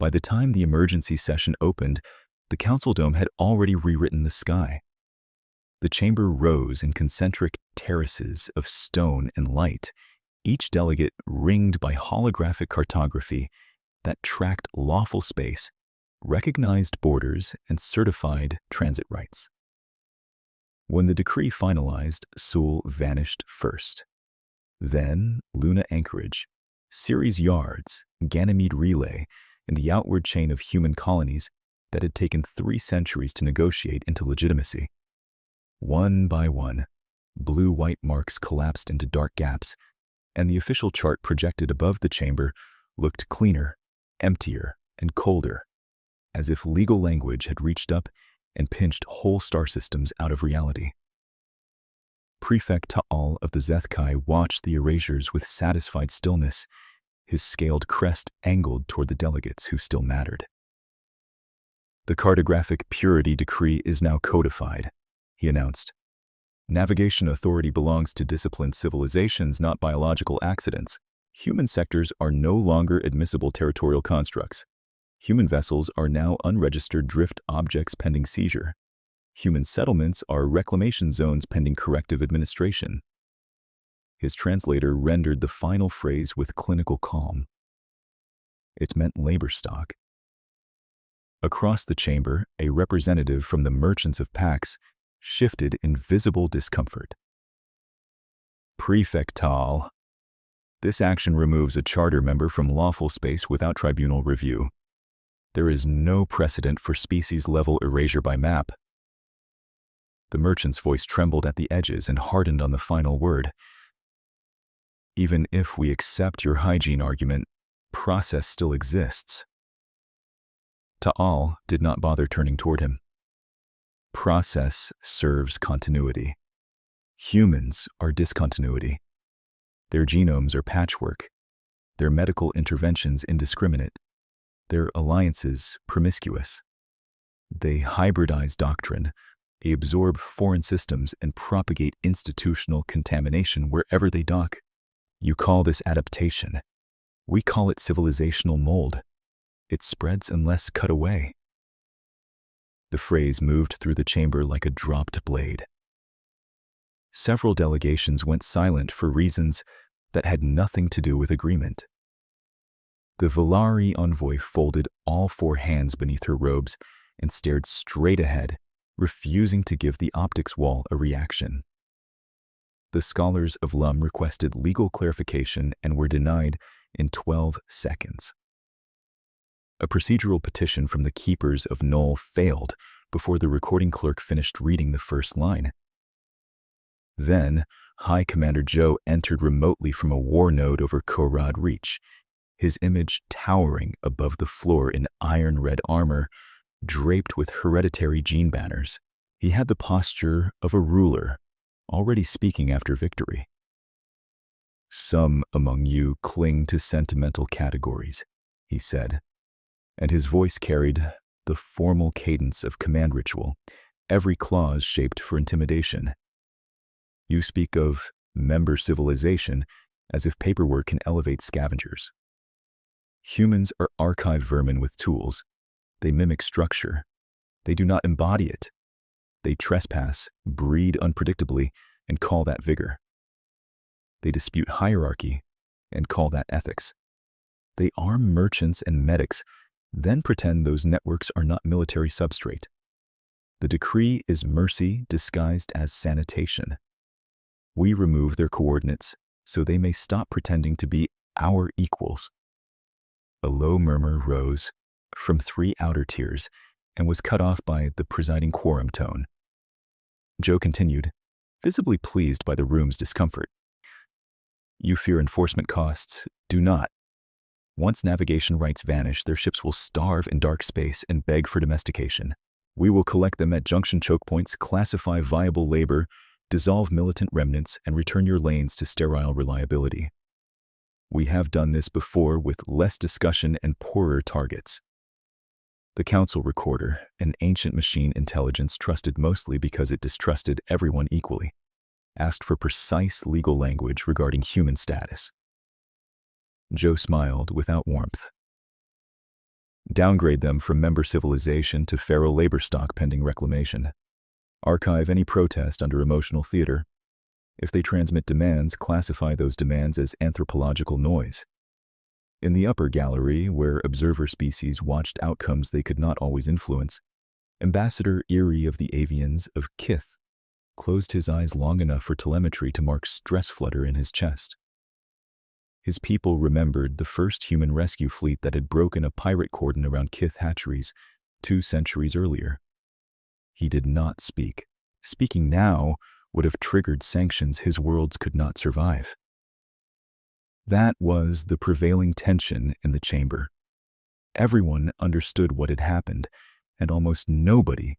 By the time the emergency session opened, the council dome had already rewritten the sky. The chamber rose in concentric terraces of stone and light, each delegate ringed by holographic cartography that tracked lawful space, recognized borders, and certified transit rights. When the decree finalized, Sewell vanished first. Then Luna Anchorage, Ceres Yards, Ganymede Relay, and the outward chain of human colonies that had taken 3 centuries to negotiate into legitimacy. One by one, blue-white marks collapsed into dark gaps, and the official chart projected above the chamber looked cleaner, emptier, and colder, as if legal language had reached up and pinched whole star systems out of reality. Prefect Ta'al of the Zethkai watched the erasures with satisfied stillness, his scaled crest angled toward the delegates who still mattered. The cartographic purity decree is now codified, he announced. Navigation authority belongs to disciplined civilizations, not biological accidents. Human sectors are no longer admissible territorial constructs. Human vessels are now unregistered drift objects pending seizure. Human settlements are reclamation zones pending corrective administration. His translator rendered the final phrase with clinical calm. It meant labor stock. Across the chamber, a representative from the merchants of Pax shifted in visible discomfort. Prefect Ta'al, this action removes a charter member from lawful space without tribunal review. There is no precedent for species-level erasure by map. The merchant's voice trembled at the edges and hardened on the final word. Even if we accept your hygiene argument, process still exists. Ta'al did not bother turning toward him. Process serves continuity. Humans are discontinuity. Their genomes are patchwork. Their medical interventions indiscriminate. Their alliances promiscuous. They hybridize doctrine, they absorb foreign systems, and propagate institutional contamination wherever they dock. You call this adaptation. We call it civilizational mold. It spreads unless cut away. The phrase moved through the chamber like a dropped blade. Several delegations went silent for reasons that had nothing to do with agreement. The Valari envoy folded all 4 hands beneath her robes and stared straight ahead, refusing to give the optics wall a reaction. The scholars of Lum requested legal clarification and were denied in 12 seconds. A procedural petition from the keepers of Null failed before the recording clerk finished reading the first line. Then, High Commander Joe entered remotely from a war node over Korad Reach, his image towering above the floor in iron-red armor, draped with hereditary gene banners. He had the posture of a ruler, already speaking after victory. Some among you cling to sentimental categories, he said, and his voice carried the formal cadence of command ritual, every clause shaped for intimidation. You speak of member civilization as if paperwork can elevate scavengers. Humans are archive vermin with tools. They mimic structure. They do not embody it. They trespass, breed unpredictably, and call that vigor. They dispute hierarchy and call that ethics. They arm merchants and medics, then pretend those networks are not military substrate. The decree is mercy disguised as sanitation. We remove their coordinates so they may stop pretending to be our equals. A low murmur rose from 3 outer tiers and was cut off by the presiding quorum tone. Joe continued, visibly pleased by the room's discomfort. You fear enforcement costs. Do not. Once navigation rights vanish, their ships will starve in dark space and beg for domestication. We will collect them at junction choke points, classify viable labor, dissolve militant remnants, and return your lanes to sterile reliability. We have done this before with less discussion and poorer targets. The council recorder, an ancient machine intelligence trusted mostly because it distrusted everyone equally, asked for precise legal language regarding human status. Joe smiled without warmth. Downgrade them from member civilization to feral labor stock pending reclamation. Archive any protest under emotional theater. If they transmit demands, classify those demands as anthropological noise. In the upper gallery, where observer species watched outcomes they could not always influence, Ambassador Erie of the Avians of Kith closed his eyes long enough for telemetry to mark stress flutter in his chest. His people remembered the first human rescue fleet that had broken a pirate cordon around Kith hatcheries 2 centuries earlier. He did not speak. Speaking now would have triggered sanctions his worlds could not survive. That was the prevailing tension in the chamber. Everyone understood what had happened, and almost nobody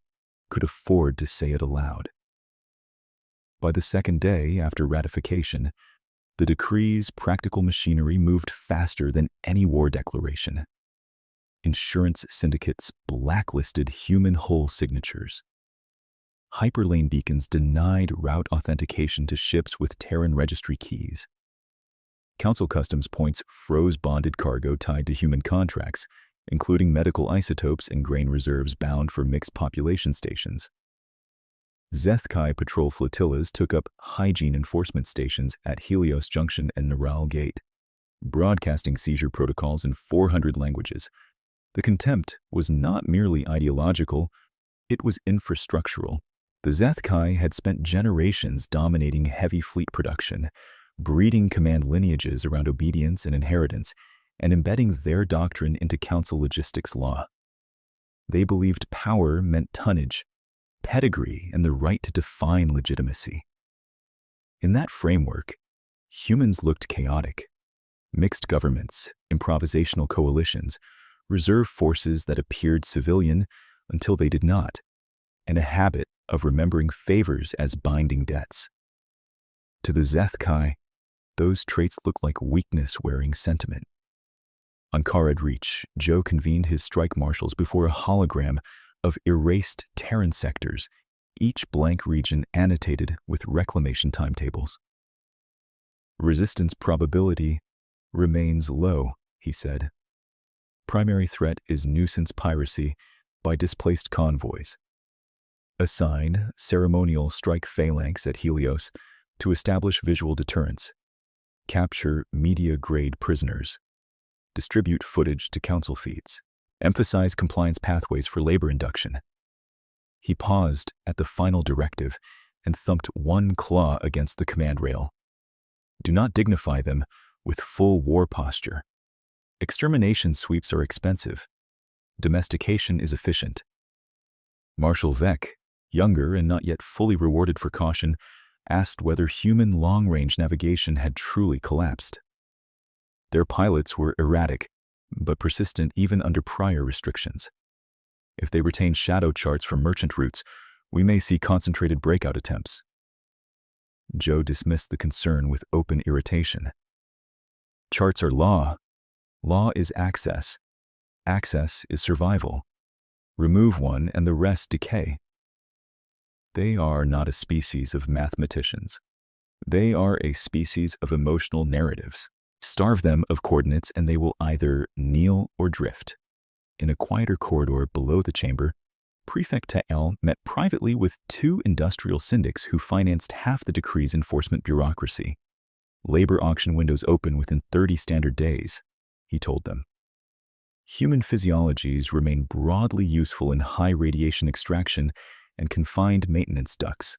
could afford to say it aloud. By the second day after ratification, the decree's practical machinery moved faster than any war declaration. Insurance syndicates blacklisted human hull signatures. Hyperlane beacons denied route authentication to ships with Terran registry keys. Council customs points froze bonded cargo tied to human contracts, including medical isotopes and grain reserves bound for mixed population stations. Zethkai patrol flotillas took up hygiene enforcement stations at Helios Junction and Neural Gate, broadcasting seizure protocols in 400 languages. The contempt was not merely ideological, it was infrastructural. The Zethkai had spent generations dominating heavy fleet production, breeding command lineages around obedience and inheritance, and embedding their doctrine into council logistics law. They believed power meant tonnage, pedigree, and the right to define legitimacy. In that framework, humans looked chaotic. Mixed governments, improvisational coalitions, reserve forces that appeared civilian until they did not, and a habit of remembering favors as binding debts. To the Zethkai, those traits looked like weakness-wearing sentiment. On Karad Reach, Joe convened his strike marshals before a hologram of erased Terran sectors, each blank region annotated with reclamation timetables. Resistance probability remains low, he said. Primary threat is nuisance piracy by displaced convoys. Assign ceremonial strike phalanx at Helios to establish visual deterrence. Capture media-grade prisoners. Distribute footage to council feeds. Emphasize compliance pathways for labor induction. He paused at the final directive and thumped one claw against the command rail. Do not dignify them with full war posture. Extermination sweeps are expensive. Domestication is efficient. Marshal Vec, younger and not yet fully rewarded for caution, asked whether human long-range navigation had truly collapsed. Their pilots were erratic, but persistent even under prior restrictions. If they retain shadow charts from merchant routes, we may see concentrated breakout attempts. Joe dismissed the concern with open irritation. Charts are law. Law is access. Access is survival. Remove one and the rest decay. They are not a species of mathematicians. They are a species of emotional narratives. Starve them of coordinates and they will either kneel or drift. In a quieter corridor below the chamber, Prefect Ta'el met privately with 2 industrial syndics who financed half the decree's enforcement bureaucracy. Labor auction windows open within 30 standard days, he told them. Human physiologies remain broadly useful in high radiation extraction and confined maintenance ducts.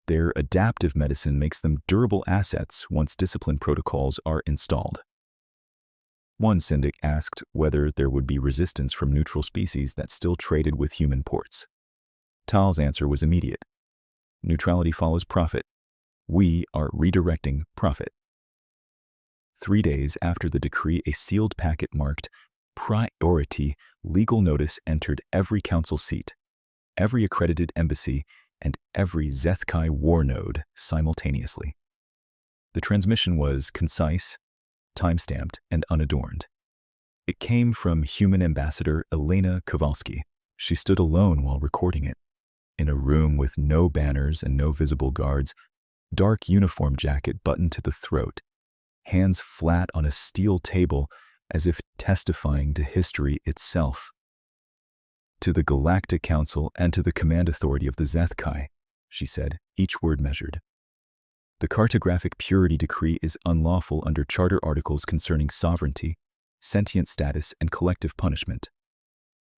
Their adaptive medicine makes them durable assets once discipline protocols are installed. One syndic asked whether there would be resistance from neutral species that still traded with human ports. Tal's answer was immediate. Neutrality follows profit. We are redirecting profit. 3 days after the decree, a sealed packet marked priority legal notice entered every council seat, every accredited embassy, and every Zethkai war node simultaneously. The transmission was concise, time-stamped, and unadorned. It came from human ambassador Elena Kowalski. She stood alone while recording it. In a room with no banners and no visible guards, dark uniform jacket buttoned to the throat, hands flat on a steel table as if testifying to history itself. "To the Galactic Council and to the Command Authority of the Zethkai," she said, each word measured. "The cartographic purity decree is unlawful under charter articles concerning sovereignty, sentient status, and collective punishment.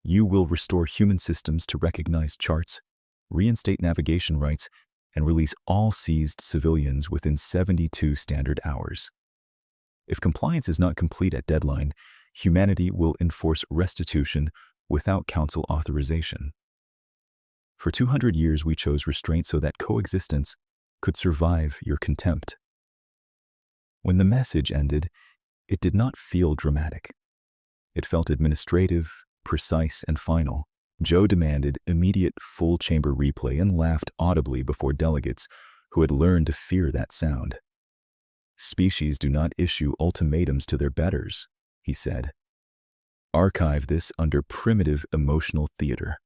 You will restore human systems to recognize charts, reinstate navigation rights, and release all seized civilians within 72 standard hours. If compliance is not complete at deadline, humanity will enforce restitution without council authorization. For 200 years we chose restraint so that coexistence could survive your contempt." When the message ended, it did not feel dramatic. It felt administrative, precise, and final. Joe demanded immediate full-chamber replay and laughed audibly before delegates who had learned to fear that sound. "Species do not issue ultimatums to their betters," he said. "Archive this under primitive emotional theater."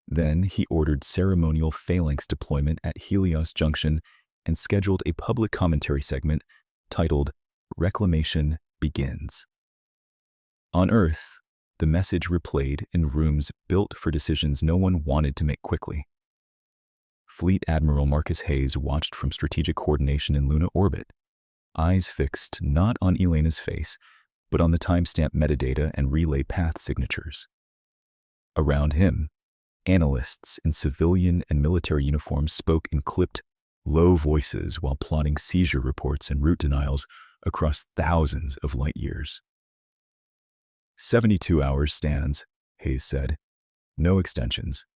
Then he ordered ceremonial phalanx deployment at Helios Junction and scheduled a public commentary segment titled "Reclamation Begins." On Earth, the message replayed in rooms built for decisions no one wanted to make quickly. Fleet Admiral Marcus Hayes watched from strategic coordination in Luna orbit, eyes fixed not on Elena's face, but on the timestamp metadata and relay path signatures. Around him, analysts in civilian and military uniforms spoke in clipped, low voices while plotting seizure reports and route denials across thousands of light years. 72 hours stands, Hayes said. "No extensions.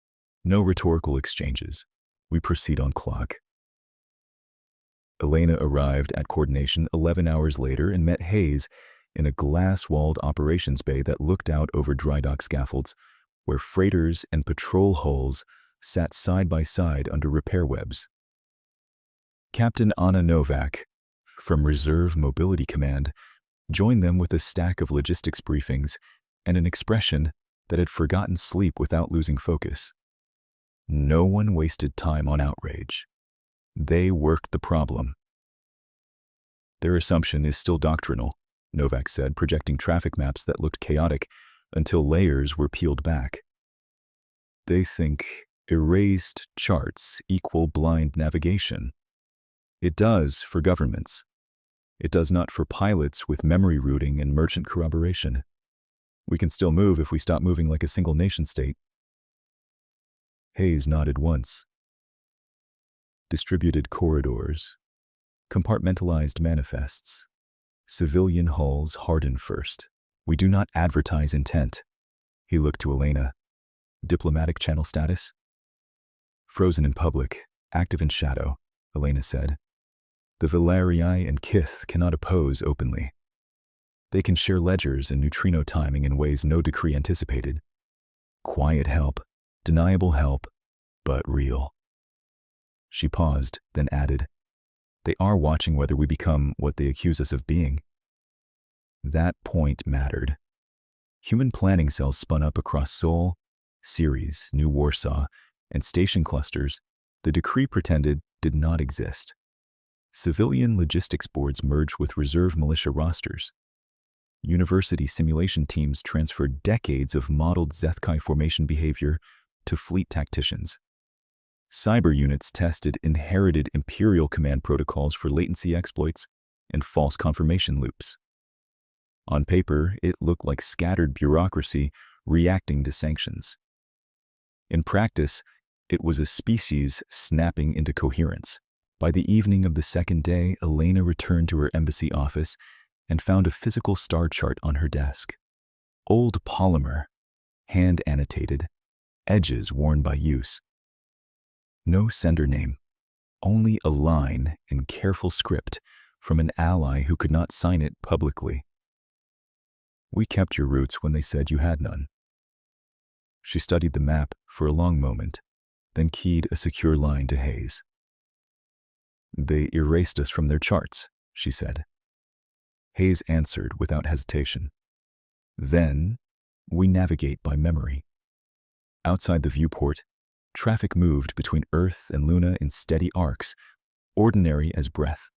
No rhetorical exchanges. We proceed on clock." Elena arrived at coordination 11 hours later and met Hayes in a glass-walled operations bay that looked out over dry dock scaffolds, where freighters and patrol hulls sat side by side under repair webs. Captain Anna Novak, from Reserve Mobility Command, joined them with a stack of logistics briefings and an expression that had forgotten sleep without losing focus. No one wasted time on outrage. They worked the problem. "Their assumption is still doctrinal," Novak said, projecting traffic maps that looked chaotic until layers were peeled back. "They think erased charts equal blind navigation. It does for governments. It does not for pilots with memory routing and merchant corroboration. We can still move if we stop moving like a single nation-state." Hayes nodded once. Distributed corridors, compartmentalized manifests, civilian hulls harden first. We do not advertise intent. He looked to Elena. Diplomatic channel status? Frozen in public, active in shadow, Elena said. The Valerii and Kith cannot oppose openly. They can share ledgers and neutrino timing in ways no decree anticipated. Quiet help, deniable help, but real. She paused, then added, "They are watching whether we become what they accuse us of being." That point mattered. Human planning cells spun up across Seoul, Ceres, New Warsaw, and station clusters the decree pretended did not exist. Civilian logistics boards merged with reserve militia rosters. University simulation teams transferred decades of modeled Zethkai formation behavior to fleet tacticians. Cyber units tested inherited Imperial command protocols for latency exploits and false confirmation loops. On paper, it looked like scattered bureaucracy reacting to sanctions. In practice, it was a species snapping into coherence. By the evening of the second day, Elena returned to her embassy office and found a physical star chart on her desk. Old polymer, hand annotated, edges worn by use. No sender name, only a line in careful script from an ally who could not sign it publicly. "We kept your routes when they said you had none." She studied the map for a long moment, then keyed a secure line to Hayes. "They erased us from their charts," she said. Hayes answered without hesitation. "Then, we navigate by memory." Outside the viewport, traffic moved between Earth and Luna in steady arcs, ordinary as breath,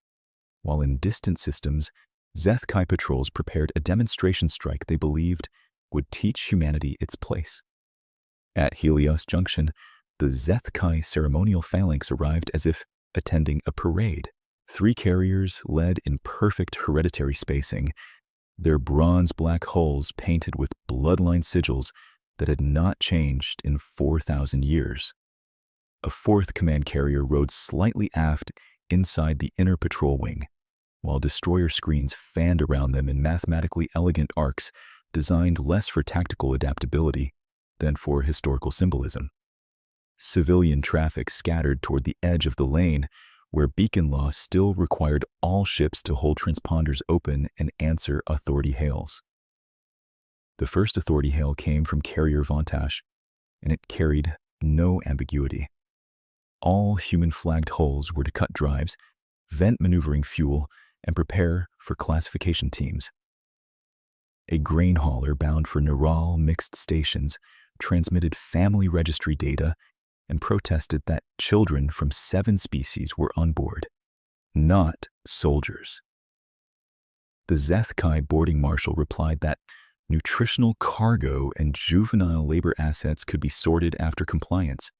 while in distant systems, Zeth Kai patrols prepared a demonstration strike they believed would teach humanity its place. At Helios Junction, the Zeth Kai ceremonial phalanx arrived as if attending a parade. 3 carriers led in perfect hereditary spacing, their bronze-black hulls painted with bloodline sigils that had not changed in 4,000 years. A 4th command carrier rode slightly aft inside the inner patrol wing, while destroyer screens fanned around them in mathematically elegant arcs designed less for tactical adaptability than for historical symbolism. Civilian traffic scattered toward the edge of the lane, where beacon law still required all ships to hold transponders open and answer authority hails. The first authority hail came from Carrier Vontash, and it carried no ambiguity. All human-flagged hulls were to cut drives, vent maneuvering fuel, and prepare for classification teams. A grain hauler bound for Neural mixed stations transmitted family registry data and protested that children from 7 species were on board, not soldiers. The Zeth Kai boarding marshal replied that nutritional cargo and juvenile labor assets could be sorted after compliance.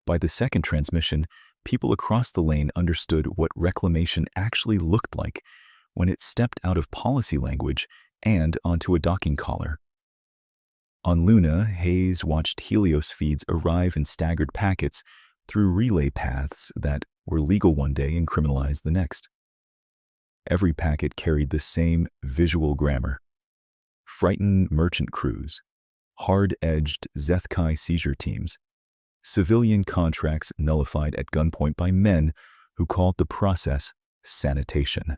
By the second transmission, people across the lane understood what reclamation actually looked like when it stepped out of policy language and onto a docking collar. On Luna, Hayes watched Helios feeds arrive in staggered packets through relay paths that were legal one day and criminalized the next. Every packet carried the same visual grammar: frightened merchant crews, hard-edged Zeth Kai seizure teams, civilian contracts nullified at gunpoint by men who called the process sanitation.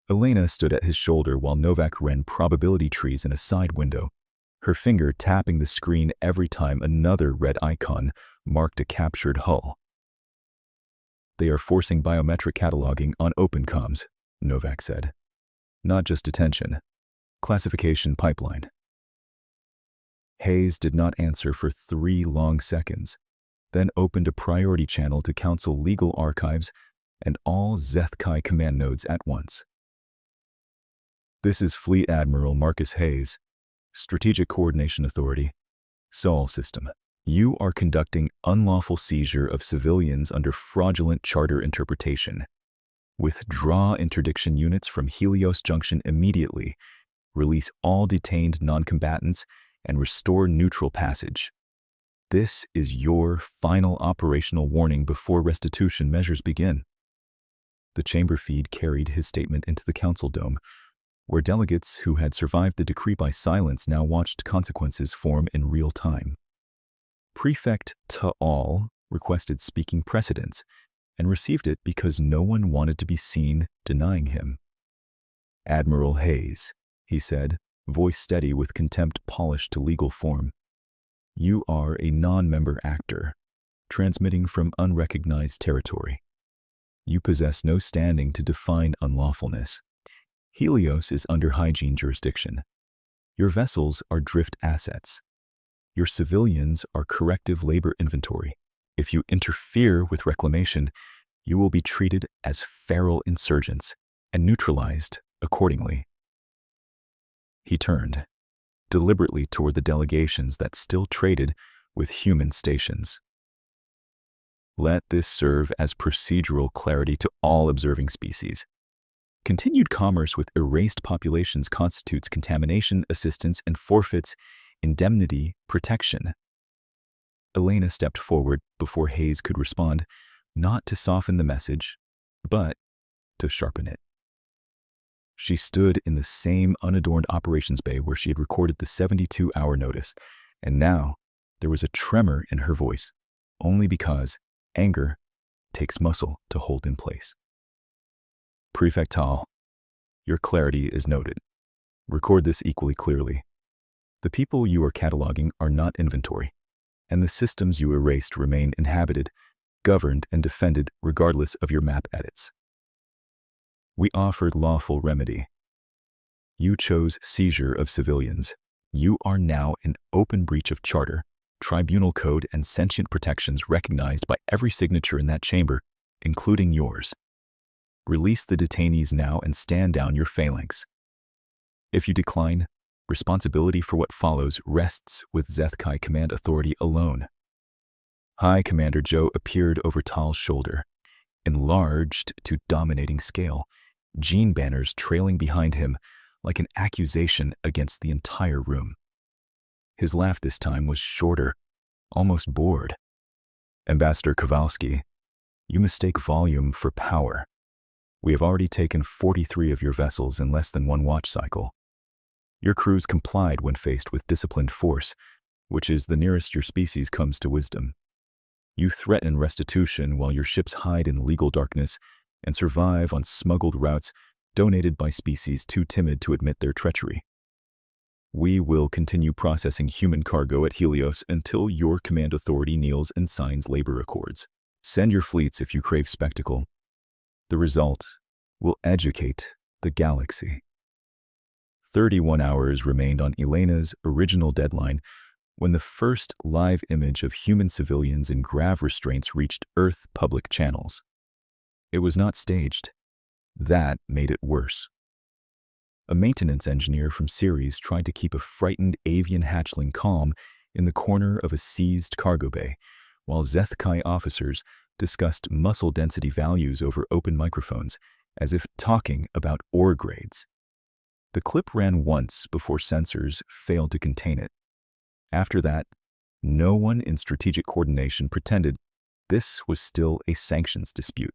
Elena stood at his shoulder while Novak ran probability trees in a side window, her finger tapping the screen every time another red icon marked a captured hull. "They are forcing biometric cataloging on open comms," Novak said. "Not just detention. Classification pipeline." Hayes did not answer for 3 long seconds, then opened a priority channel to counsel legal archives and all Zeth Kai command nodes at once. "This is Fleet Admiral Marcus Hayes, Strategic Coordination Authority, Sol System. You are conducting unlawful seizure of civilians under fraudulent charter interpretation. Withdraw interdiction units from Helios Junction immediately, release all detained non-combatants, and restore neutral passage. This is your final operational warning before restitution measures begin." The chamber feed carried his statement into the council dome, where delegates who had survived the decree by silence now watched consequences form in real time. Prefect Ta'al requested speaking precedence and received it because no one wanted to be seen denying him. "Admiral Hayes," he said, voice steady with contempt polished to legal form, "you are a non-member actor, transmitting from unrecognized territory. You possess no standing to define unlawfulness. Helios is under hygiene jurisdiction. Your vessels are drift assets. Your civilians are corrective labor inventory. If you interfere with reclamation, you will be treated as feral insurgents and neutralized accordingly." He turned, deliberately toward the delegations that still traded with human stations. "Let this serve as procedural clarity to all observing species. Continued commerce with erased populations constitutes contamination, assistance, and forfeits indemnity protection." Elena stepped forward before Hayes could respond, not to soften the message, but to sharpen it. She stood in the same unadorned operations bay where she had recorded the 72-hour notice, and now there was a tremor in her voice, only because anger takes muscle to hold in place. "Prefect Tal, your clarity is noted. Record this equally clearly. The people you are cataloging are not inventory, and the systems you erased remain inhabited, governed, and defended regardless of your map edits. We offered lawful remedy. You chose seizure of civilians. You are now in open breach of charter, tribunal code, and sentient protections recognized by every signature in that chamber, including yours. Release the detainees now and stand down your phalanx. If you decline, responsibility for what follows rests with Zeth-Kai Command Authority alone. High Commander Joe appeared over Tal's shoulder, enlarged to dominating scale, gene banners trailing behind him like an accusation against the entire room. His laugh this time was shorter, almost bored. Ambassador Kowalski, you mistake volume for power. We have already taken 43 of your vessels in less than one watch cycle. Your crews complied when faced with disciplined force, which is the nearest your species comes to wisdom. You threaten restitution while your ships hide in legal darkness and survive on smuggled routes donated by species too timid to admit their treachery. We will continue processing human cargo at Helios until your command authority kneels and signs labor accords. Send your fleets if you crave spectacle. The result will educate the galaxy. 31 hours remained on Elena's original deadline when the first live image of human civilians in grav restraints reached Earth public channels. It was not staged. That made it worse. A maintenance engineer from Ceres tried to keep a frightened avian hatchling calm in the corner of a seized cargo bay, while Zeth-Kai officers discussed muscle density values over open microphones, as if talking about ore grades. The clip ran once before sensors failed to contain it. After that, no one in strategic coordination pretended this was still a sanctions dispute.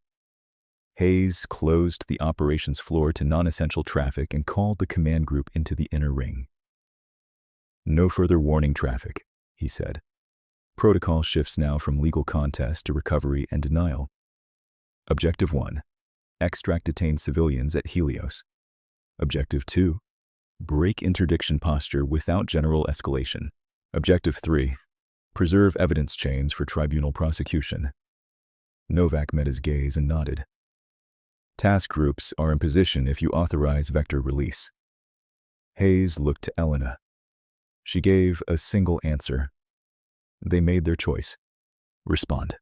Hayes closed the operations floor to non-essential traffic and called the command group into the inner ring. No further warning traffic, he said. Protocol shifts now from legal contest to recovery and denial. Objective 1. Extract detained civilians at Helios. Objective 2. Break interdiction posture without general escalation. Objective 3. Preserve evidence chains for tribunal prosecution. Novak met his gaze and nodded. Task groups are in position if you authorize vector release. Hayes looked to Elena. She gave a single answer. They made their choice. Respond.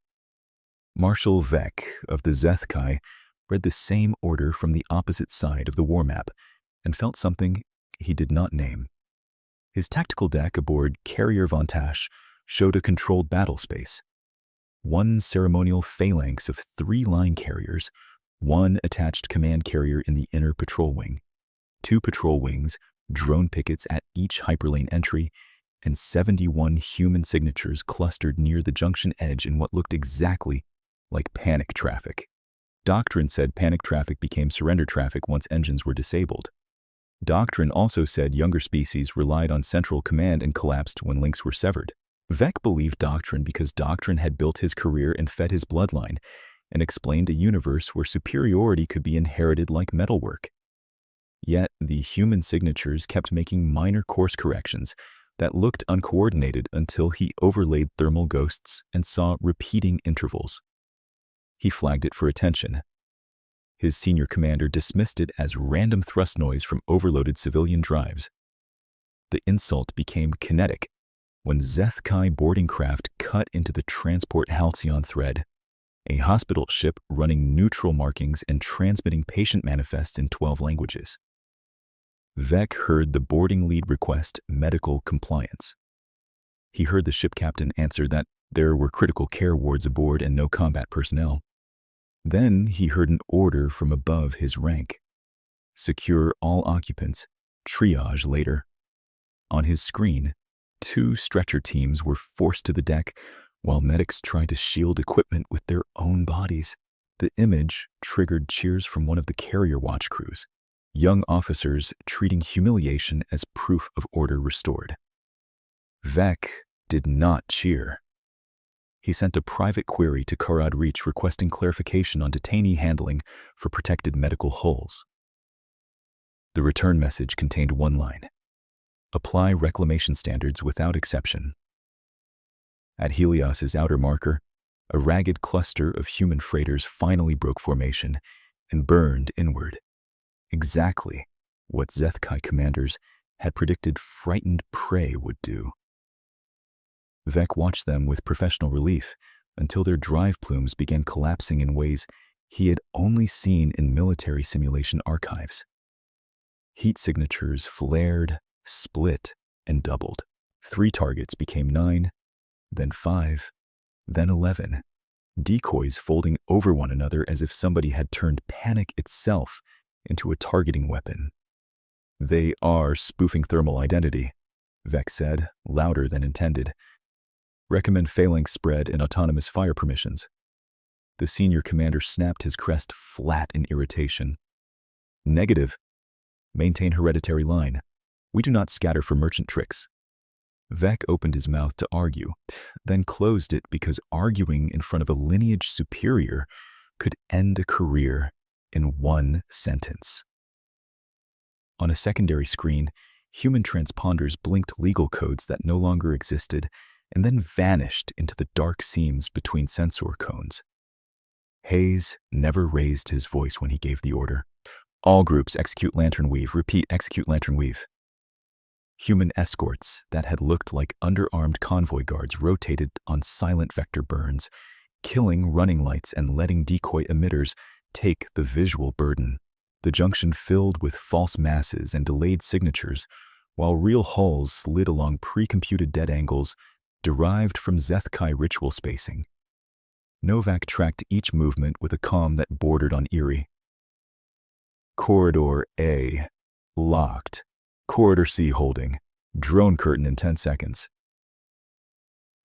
Marshal Vec of the Zeth-Kai read the same order from the opposite side of the war map and felt something he did not name. His tactical deck aboard Carrier Von Tash showed a controlled battle space. One ceremonial phalanx of 3 line carriers, 1 attached command carrier in the inner patrol wing, 2 patrol wings, drone pickets at each hyperlane entry, and 71 human signatures clustered near the junction edge in what looked exactly like panic traffic. Doctrine said panic traffic became surrender traffic once engines were disabled. Doctrine also said younger species relied on central command and collapsed when links were severed. Vec believed Doctrine because Doctrine had built his career and fed his bloodline, and explained a universe where superiority could be inherited like metalwork. Yet the human signatures kept making minor course corrections that looked uncoordinated until he overlaid thermal ghosts and saw repeating intervals. He flagged it for attention. His senior commander dismissed it as random thrust noise from overloaded civilian drives. The insult became kinetic when Zeth-Kai boarding craft cut into the transport Halcyon thread, a hospital ship running neutral markings and transmitting patient manifests in 12 languages. Vec heard the boarding lead request medical compliance. He heard the ship captain answer that there were critical care wards aboard and no combat personnel. Then he heard an order from above his rank. Secure all occupants, triage later. On his screen, 2 stretcher teams were forced to the deck while medics tried to shield equipment with their own bodies. The image triggered cheers from one of the carrier watch crews, young officers treating humiliation as proof of order restored. Vec did not cheer. He sent a private query to Karad Reach requesting clarification on detainee handling for protected medical hulls. The return message contained 1 line: apply reclamation standards without exception. At Helios's outer marker, a ragged cluster of human freighters finally broke formation and burned inward. Exactly what Zeth-Kai commanders had predicted frightened prey would do. Vec watched them with professional relief until their drive plumes began collapsing in ways he had only seen in military simulation archives. Heat signatures flared, split, and doubled. 3 targets became 9, then 5, then 11. Decoys folding over one another as if somebody had turned panic itself into a targeting weapon. "They are spoofing thermal identity," Vec said, louder than intended. "Recommend phalanx spread and autonomous fire permissions." The senior commander snapped his crest flat in irritation. "Negative. Maintain hereditary line. We do not scatter for merchant tricks." Vec opened his mouth to argue, then closed it because arguing in front of a lineage superior could end a career in one sentence. On a secondary screen, human transponders blinked legal codes that no longer existed and then vanished into the dark seams between sensor cones. Hayes never raised his voice when he gave the order. "All groups execute lantern weave. Repeat, execute lantern weave." Human escorts that had looked like underarmed convoy guards rotated on silent vector burns, killing running lights and letting decoy emitters take the visual burden. The junction filled with false masses and delayed signatures, while real hulls slid along pre-computed dead angles derived from Zethkai ritual spacing. Novak tracked each movement with a calm that bordered on eerie. "Corridor A, locked. Corridor C holding. Drone curtain in 10 seconds.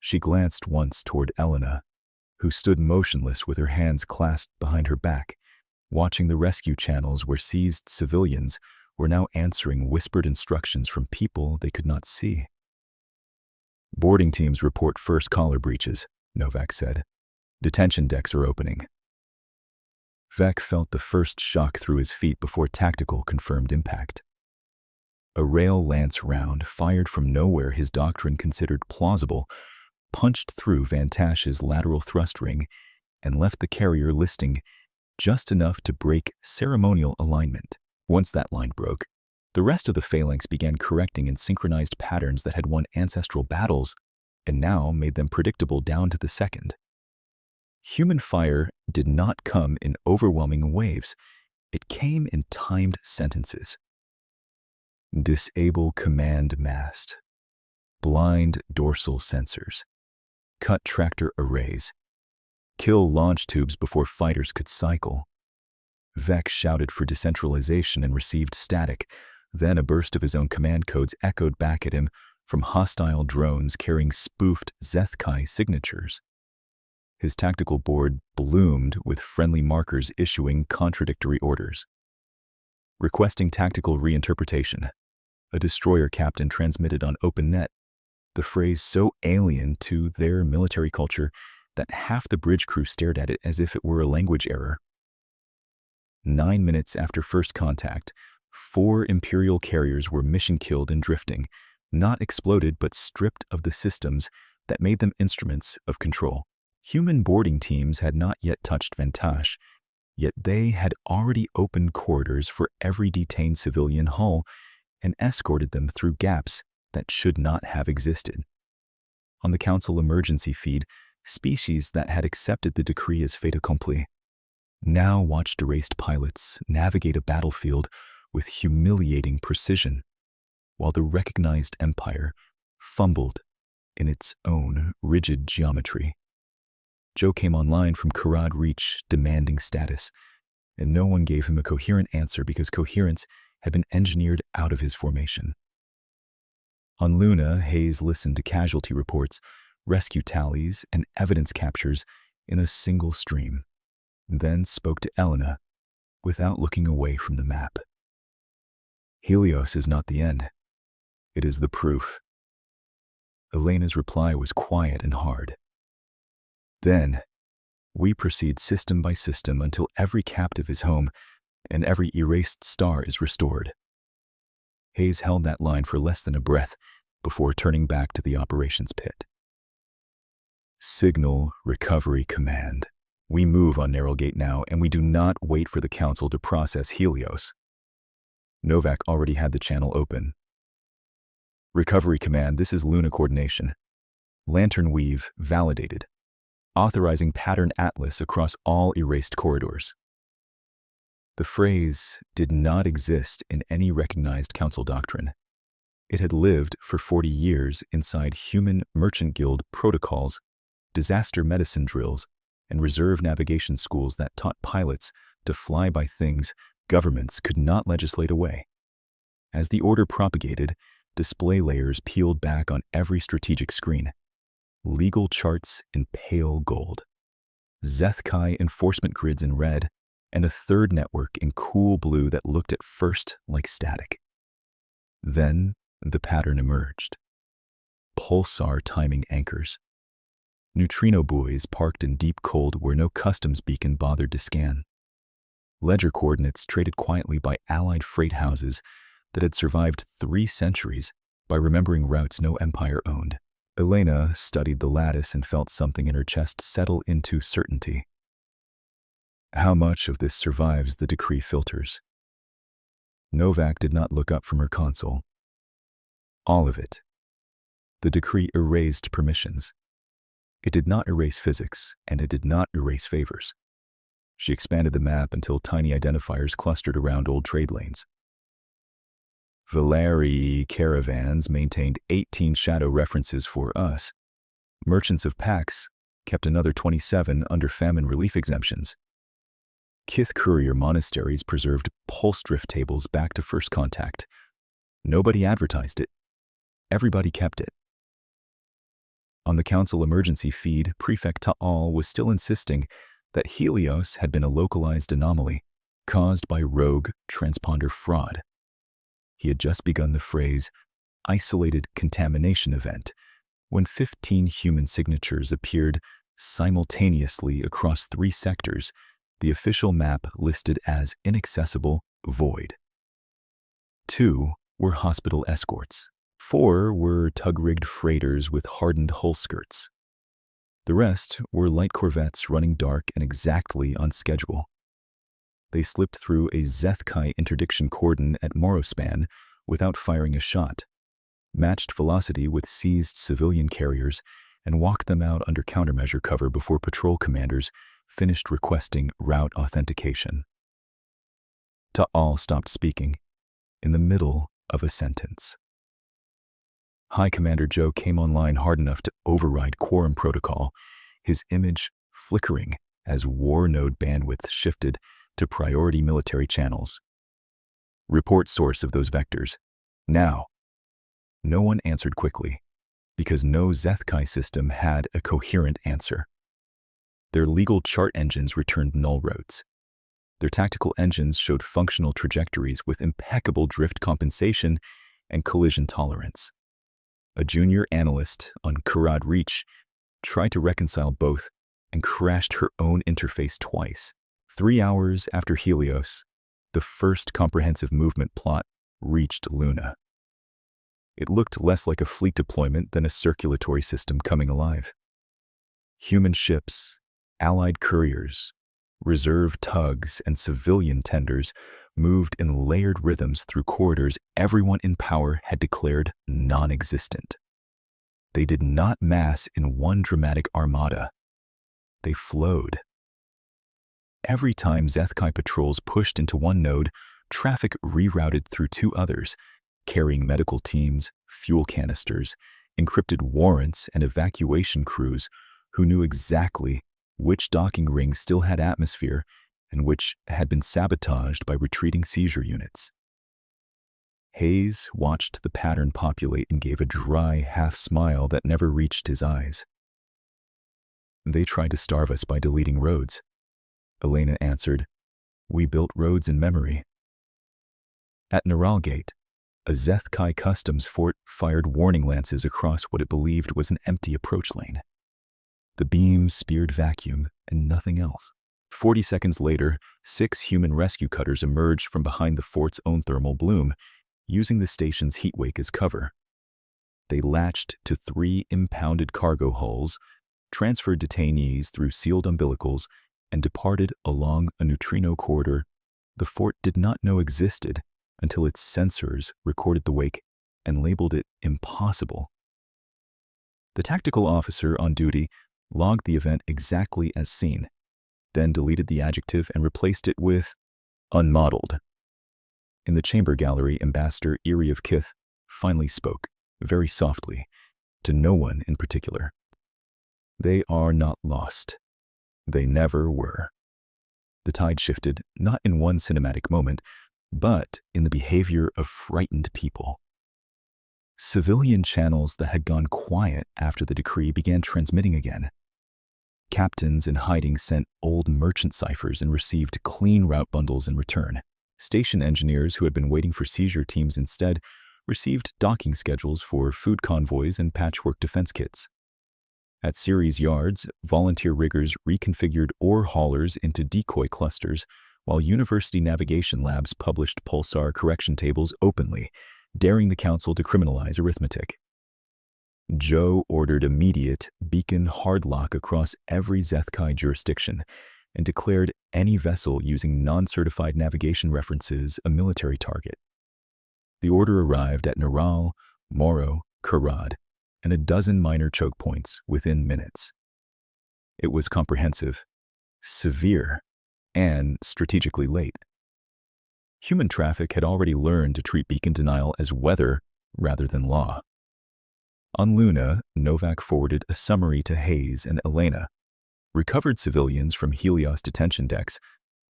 She glanced once toward Elena, who stood motionless with her hands clasped behind her back, watching the rescue channels where seized civilians were now answering whispered instructions from people they could not see. "Boarding teams report first collar breaches," Novak said. "Detention decks are opening." Vec felt the first shock through his feet before tactical confirmed impact. A rail lance round, fired from nowhere his doctrine considered plausible, punched through Van Tash's lateral thrust ring and left the carrier listing just enough to break ceremonial alignment. Once that line broke, the rest of the phalanx began correcting in synchronized patterns that had won ancestral battles and now made them predictable down to the second. Human fire did not come in overwhelming waves. It came in timed sentences. "Disable command mast. Blind dorsal sensors. Cut tractor arrays. Kill launch tubes before fighters could cycle." Vec shouted for decentralization and received static. Then a burst of his own command codes echoed back at him from hostile drones carrying spoofed Zethkai signatures. His tactical board bloomed with friendly markers issuing contradictory orders. "Requesting tactical reinterpretation," a destroyer captain transmitted on OpenNet, the phrase so alien to their military culture that half the bridge crew stared at it as if it were a language error. 9 minutes after first contact, 4 Imperial carriers were mission-killed and drifting, not exploded but stripped of the systems that made them instruments of control. Human boarding teams had not yet touched Van Tash, yet they had already opened corridors for every detained civilian hull and escorted them through gaps that should not have existed. On the Council emergency feed, species that had accepted the decree as fait accompli now watched erased pilots navigate a battlefield with humiliating precision, while the recognized empire fumbled in its own rigid geometry. Joe came online from Karad Reach demanding status, and no one gave him a coherent answer because coherence had been engineered out of his formation. On Luna, Hayes listened to casualty reports, rescue tallies, and evidence captures in a single stream, then spoke to Elena without looking away from the map. "Helios is not the end. It is the proof." Elena's reply was quiet and hard. "Then, we proceed system by system until every captive is home and every erased star is restored." Hayes held that line for less than a breath before turning back to the operations pit. "Signal Recovery Command. We move on Narrowgate now, and we do not wait for the Council to process Helios." Novak already had the channel open. "Recovery Command, this is Luna Coordination. Lantern Weave validated. authorizing pattern atlas across all erased corridors. The phrase did not exist in any recognized council doctrine. It had lived for 40 years inside human merchant guild protocols, disaster medicine drills, and reserve navigation schools that taught pilots to fly by things governments could not legislate away. As the order propagated, display layers peeled back on every strategic screen. Legal charts in pale gold, Zeth-Kai enforcement grids in red, and a third network in cool blue that looked at first like static. Then the pattern emerged. Pulsar timing anchors. Neutrino buoys parked in deep cold where no customs beacon bothered to scan. Ledger coordinates traded quietly by allied freight houses that had survived 3 centuries by remembering routes no empire owned. Elena studied the lattice and felt something in her chest settle into certainty. How much of this survives the decree filters? Novak did not look up from her console. All of it. The decree erased permissions. It did not erase physics, and it did not erase favors. She expanded the map until tiny identifiers clustered around old trade lanes. Valeri caravans maintained 18 shadow references for us. Merchants of Pax kept another 27 under famine relief exemptions. Kith courier monasteries preserved pulse drift tables back to first contact. Nobody advertised it. Everybody kept it. On the council emergency feed, Prefect Ta'al was still insisting that Helios had been a localized anomaly caused by rogue transponder fraud. He had just begun the phrase, isolated contamination event, when 15 human signatures appeared simultaneously across 3 sectors, the official map listed as inaccessible void. 2 were hospital escorts. 4 were tug-rigged freighters with hardened hull skirts. The rest were light corvettes running dark and exactly on schedule. They slipped through a Zeth-Kai interdiction cordon at Morospan without firing a shot, matched velocity with seized civilian carriers, and walked them out under countermeasure cover before patrol commanders finished requesting route authentication. Ta'al stopped speaking in the middle of a sentence. High Commander Joe came online hard enough to override quorum protocol, his image flickering as war node bandwidth shifted to priority military channels. Report source of those vectors. Now. No one answered quickly, because no Zeth-Kai system had a coherent answer. Their legal chart engines returned null roads. Their tactical engines showed functional trajectories with impeccable drift compensation and collision tolerance. A junior analyst on Karad Reach tried to reconcile both and crashed her own interface twice. 3 hours after Helios, the first comprehensive movement plot reached Luna. It looked less like a fleet deployment than a circulatory system coming alive. Human ships, allied couriers, reserve tugs, and civilian tenders moved in layered rhythms through corridors everyone in power had declared non-existent. They did not mass in one dramatic armada. They flowed. Every time Zeth-Kai patrols pushed into one node, traffic rerouted through 2 others, carrying medical teams, fuel canisters, encrypted warrants, and evacuation crews who knew exactly which docking ring still had atmosphere and which had been sabotaged by retreating seizure units. Hayes watched the pattern populate and gave a dry half-smile that never reached his eyes. They tried to starve us by deleting roads. Elena answered, We built roads in memory. At Naralgate, a Zeth-Kai customs fort fired warning lances across what it believed was an empty approach lane. The beams speared vacuum and nothing else. 40 seconds later, 6 human rescue cutters emerged from behind the fort's own thermal bloom, using the station's heatwake as cover. They latched to 3 impounded cargo hulls, transferred detainees through sealed umbilicals, and departed along a neutrino corridor the fort did not know existed until its sensors recorded the wake and labeled it impossible. The tactical officer on duty logged the event exactly as seen, then deleted the adjective and replaced it with unmodeled. In the chamber gallery, Ambassador Erie of Kith finally spoke, very softly, to no one in particular. They are not lost. They never were. The tide shifted, not in one cinematic moment, but in the behavior of frightened people. Civilian channels that had gone quiet after the decree began transmitting again. Captains in hiding sent old merchant ciphers and received clean route bundles in return. Station engineers who had been waiting for seizure teams instead received docking schedules for food convoys and patchwork defense kits. At Ceres yards, volunteer riggers reconfigured ore haulers into decoy clusters, while university navigation labs published pulsar correction tables openly, daring the council to criminalize arithmetic. Joe ordered immediate beacon hardlock across every Zethkai jurisdiction and declared any vessel using non-certified navigation references a military target. The order arrived at Naral, Moro, Karad, and a dozen minor choke points within minutes. It was comprehensive, severe, and strategically late. Human traffic had already learned to treat beacon denial as weather rather than law. On Luna, Novak forwarded a summary to Hayes and Elena. Recovered civilians from Helios detention decks,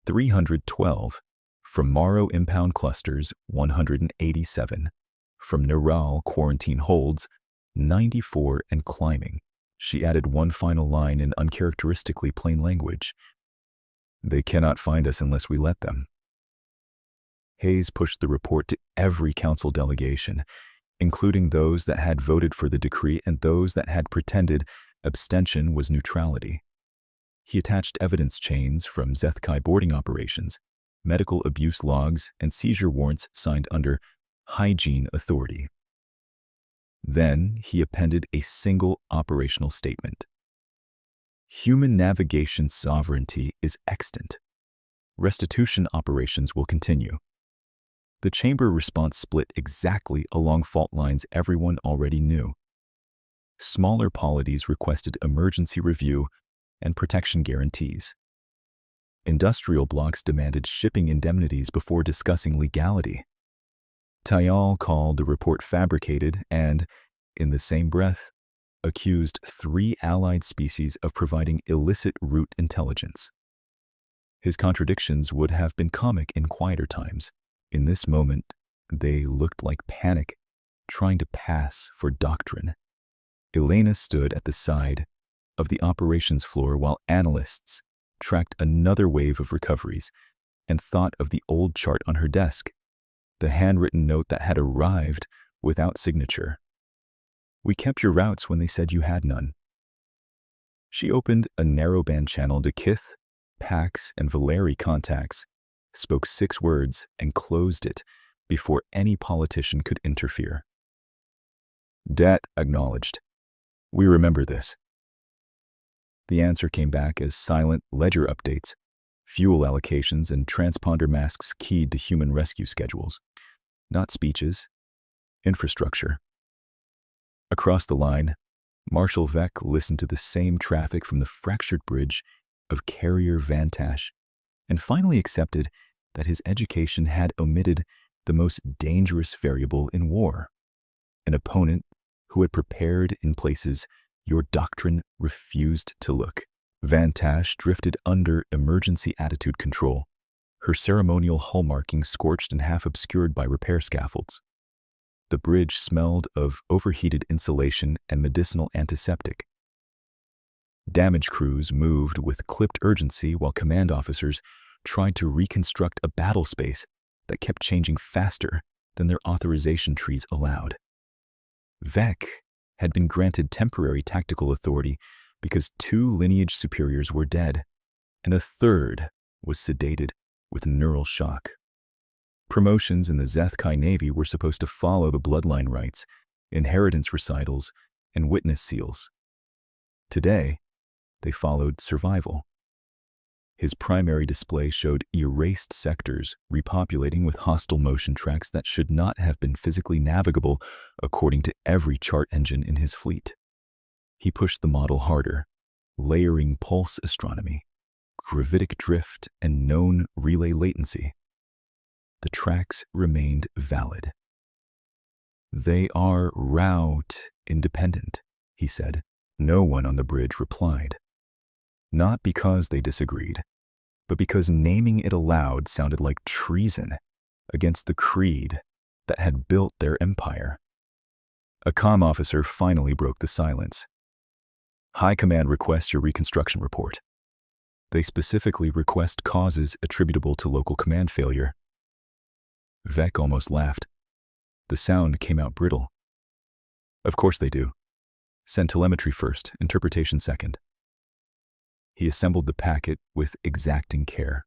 312. From Morrow impound clusters, 187. From Naral quarantine holds, 94 and climbing. She added one final line in uncharacteristically plain language. They cannot find us unless we let them. Hayes pushed the report to every council delegation, including those that had voted for the decree and those that had pretended abstention was neutrality. He attached evidence chains from Zethkai boarding operations, medical abuse logs, and seizure warrants signed under hygiene authority. Then he appended a single operational statement. Human navigation sovereignty is extant. Restitution operations will continue. The chamber response split exactly along fault lines everyone already knew. Smaller polities requested emergency review and protection guarantees. Industrial blocks demanded shipping indemnities before discussing legality. Tayal called the report fabricated and, in the same breath, accused 3 allied species of providing illicit route intelligence. His contradictions would have been comic in quieter times. In this moment, they looked like panic, trying to pass for doctrine. Elena stood at the side of the operations floor while analysts tracked another wave of recoveries and thought of the old chart on her desk, the handwritten note that had arrived without signature. We kept your routes when they said you had none. She opened a narrowband channel to Kith, Pax, and Valeri contacts, spoke 6 words, and closed it before any politician could interfere. Debt acknowledged. We remember this. The answer came back as silent ledger updates, fuel allocations, and transponder masks keyed to human rescue schedules. Not speeches, infrastructure. Across the line, Marshal Vec listened to the same traffic from the fractured bridge of Carrier Vantash and finally accepted that his education had omitted the most dangerous variable in war, an opponent who had prepared in places your doctrine refused to look. Vantash drifted under emergency attitude control, her ceremonial hull markings scorched and half obscured by repair scaffolds. The bridge smelled of overheated insulation and medicinal antiseptic. Damage crews moved with clipped urgency while command officers tried to reconstruct a battle space that kept changing faster than their authorization trees allowed. Vec had been granted temporary tactical authority because 2 lineage superiors were dead, and a 3rd was sedated with neural shock. Promotions in the Zethkai Navy were supposed to follow the bloodline rites, inheritance recitals, and witness seals. Today, they followed survival. His primary display showed erased sectors repopulating with hostile motion tracks that should not have been physically navigable according to every chart engine in his fleet. He pushed the model harder, layering pulse astronomy, gravitic drift, and known relay latency. The tracks remained valid. "They are route independent," he said. No one on the bridge replied. Not because they disagreed, but because naming it aloud sounded like treason against the creed that had built their empire. A comm officer finally broke the silence. "High Command requests your reconstruction report. They specifically request causes attributable to local command failure." Vec almost laughed. The sound came out brittle. "Of course they do. Send telemetry first, interpretation second." He assembled the packet with exacting care.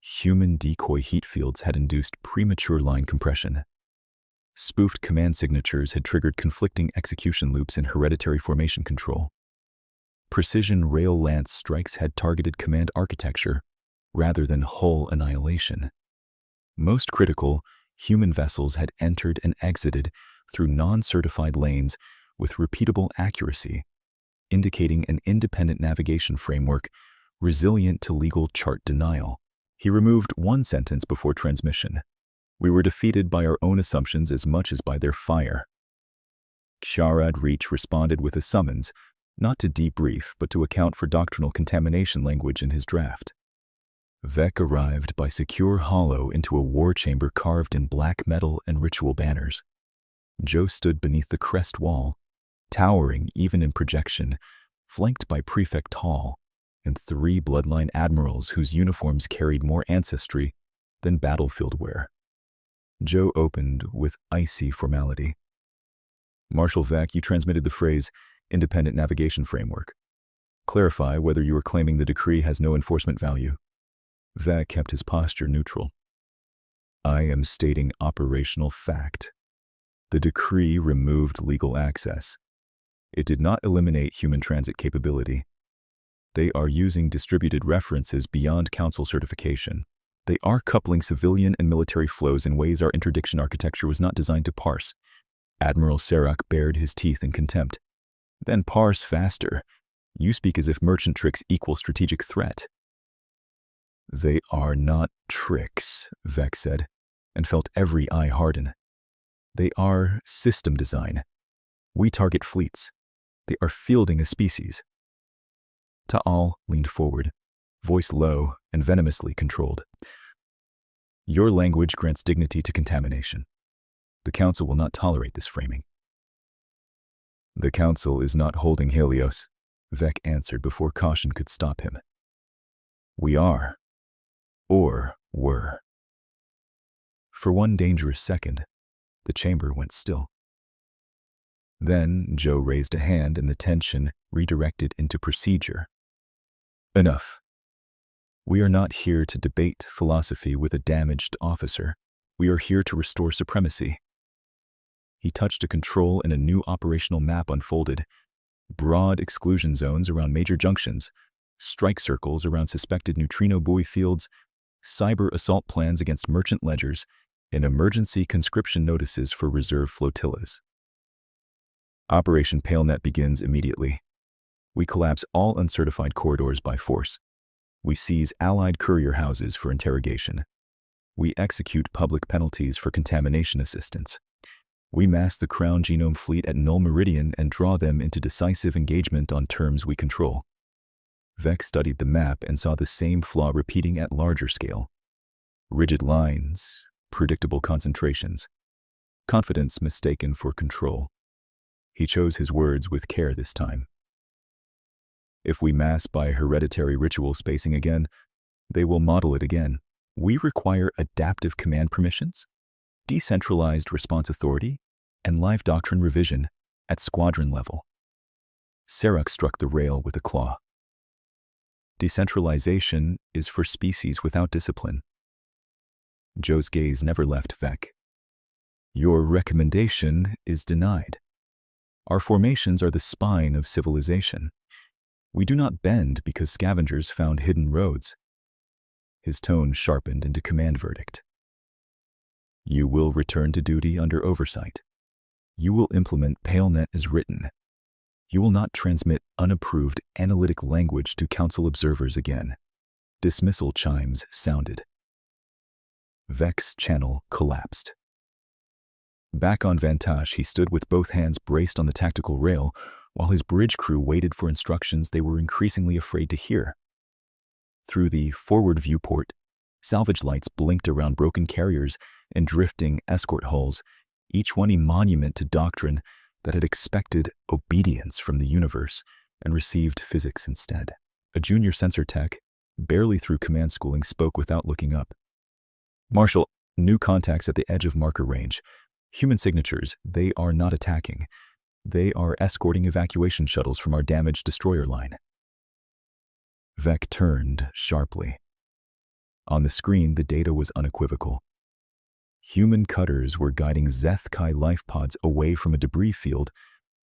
Human decoy heat fields had induced premature line compression. Spoofed command signatures had triggered conflicting execution loops in hereditary formation control. Precision rail lance strikes had targeted command architecture rather than hull annihilation. Most critical, human vessels had entered and exited through non-certified lanes with repeatable accuracy, indicating an independent navigation framework resilient to legal chart denial. He removed one sentence before transmission. "We were defeated by our own assumptions as much as by their fire." Ksharad Reach responded with a summons, not to debrief, but to account for doctrinal contamination language in his draft. Vec arrived by secure hollow into a war chamber carved in black metal and ritual banners. Joe stood beneath the crest wall, towering even in projection, flanked by Prefect Hall and 3 bloodline admirals whose uniforms carried more ancestry than battlefield wear. Joe opened with icy formality. "Marshal Vec, you transmitted the phrase, 'independent navigation framework.' Clarify whether you are claiming the decree has no enforcement value." Vec kept his posture neutral. "I am stating operational fact. The decree removed legal access. It did not eliminate human transit capability. They are using distributed references beyond council certification. They are coupling civilian and military flows in ways our interdiction architecture was not designed to parse." Admiral Serac bared his teeth in contempt. "Then parse faster. You speak as if merchant tricks equal strategic threat." "They are not tricks," Vec said, and felt every eye harden. "They are system design. We target fleets. They are fielding a species." Ta'al leaned forward, voice low and venomously controlled. "Your language grants dignity to contamination. The Council will not tolerate this framing." "The Council is not holding Helios," Vec answered before caution could stop him. "We are. Or were." For one dangerous second, the chamber went still. Then Joe raised a hand and the tension redirected into procedure. "Enough. We are not here to debate philosophy with a damaged officer. We are here to restore supremacy." He touched a control and a new operational map unfolded. Broad exclusion zones around major junctions, strike circles around suspected neutrino buoy fields, cyber assault plans against merchant ledgers, and emergency conscription notices for reserve flotillas. Operation PaleNet begins immediately. We collapse all uncertified corridors by force. We seize allied courier houses for interrogation. We execute public penalties for contamination assistance. We mass the Crown Genome Fleet at Null Meridian and draw them into decisive engagement on terms we control. Vec studied the map and saw the same flaw repeating at larger scale. Rigid lines, predictable concentrations, confidence mistaken for control. He chose his words with care this time. If we mass by hereditary ritual spacing again, they will model it again. We require adaptive command permissions, decentralized response authority, and live doctrine revision at squadron level. Serac struck the rail with a claw. Decentralization is for species without discipline. Joe's gaze never left Vec. Your recommendation is denied. Our formations are the spine of civilization. We do not bend because scavengers found hidden roads. His tone sharpened into command verdict. You will return to duty under oversight. You will implement PaleNet as written. You will not transmit unapproved analytic language to council observers again. Dismissal chimes sounded. Vec's channel collapsed. Back on Vantage, he stood with both hands braced on the tactical rail, while his bridge crew waited for instructions they were increasingly afraid to hear. Through the forward viewport, salvage lights blinked around broken carriers and drifting escort hulls, each one a monument to doctrine that had expected obedience from the universe and received physics instead. A junior sensor tech, barely through command schooling, spoke without looking up. "Marshal, new contacts at the edge of marker range. Human signatures, they are not attacking. They are escorting evacuation shuttles from our damaged destroyer line." Vec turned sharply. On the screen, the data was unequivocal. Human cutters were guiding Zeth Kai life pods away from a debris field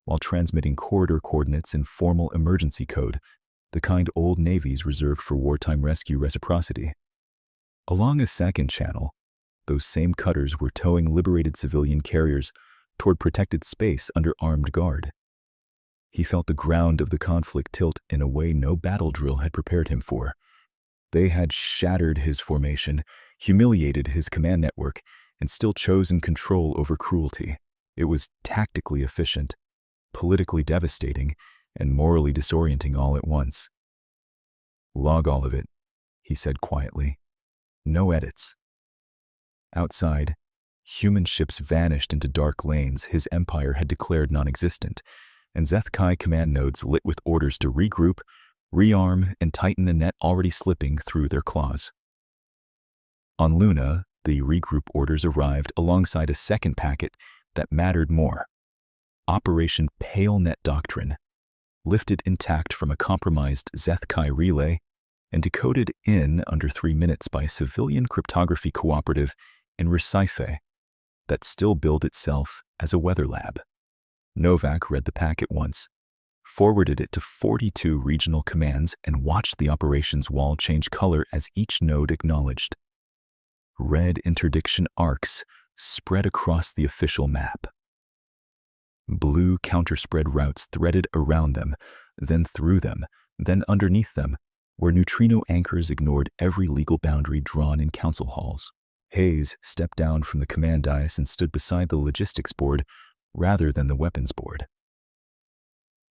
while transmitting corridor coordinates in formal emergency code, the kind old navies reserved for wartime rescue reciprocity. Along a second channel, those same cutters were towing liberated civilian carriers toward protected space under armed guard. He felt the ground of the conflict tilt in a way no battle drill had prepared him for. They had shattered his formation, humiliated his command network, and still chosen control over cruelty. It was tactically efficient, politically devastating, and morally disorienting all at once. "Log all of it," he said quietly. "No edits." Outside, human ships vanished into dark lanes his empire had declared non-existent, and Zeth Kai command nodes lit with orders to regroup, rearm, and tighten a net already slipping through their claws. On Luna, the regroup orders arrived alongside a second packet that mattered more. Operation Pale Net Doctrine, lifted intact from a compromised Zeth Kai relay and decoded in under 3 minutes by a civilian cryptography cooperative in Sci-Fi that still billed itself as a weather lab. Novak read the packet once, forwarded it to 42 regional commands, and watched the operations wall change color as each node acknowledged. Red interdiction arcs spread across the official map. Blue counterspread routes threaded around them, then through them, then underneath them, where neutrino anchors ignored every legal boundary drawn in council halls. Hayes stepped down from the command dais and stood beside the logistics board rather than the weapons board.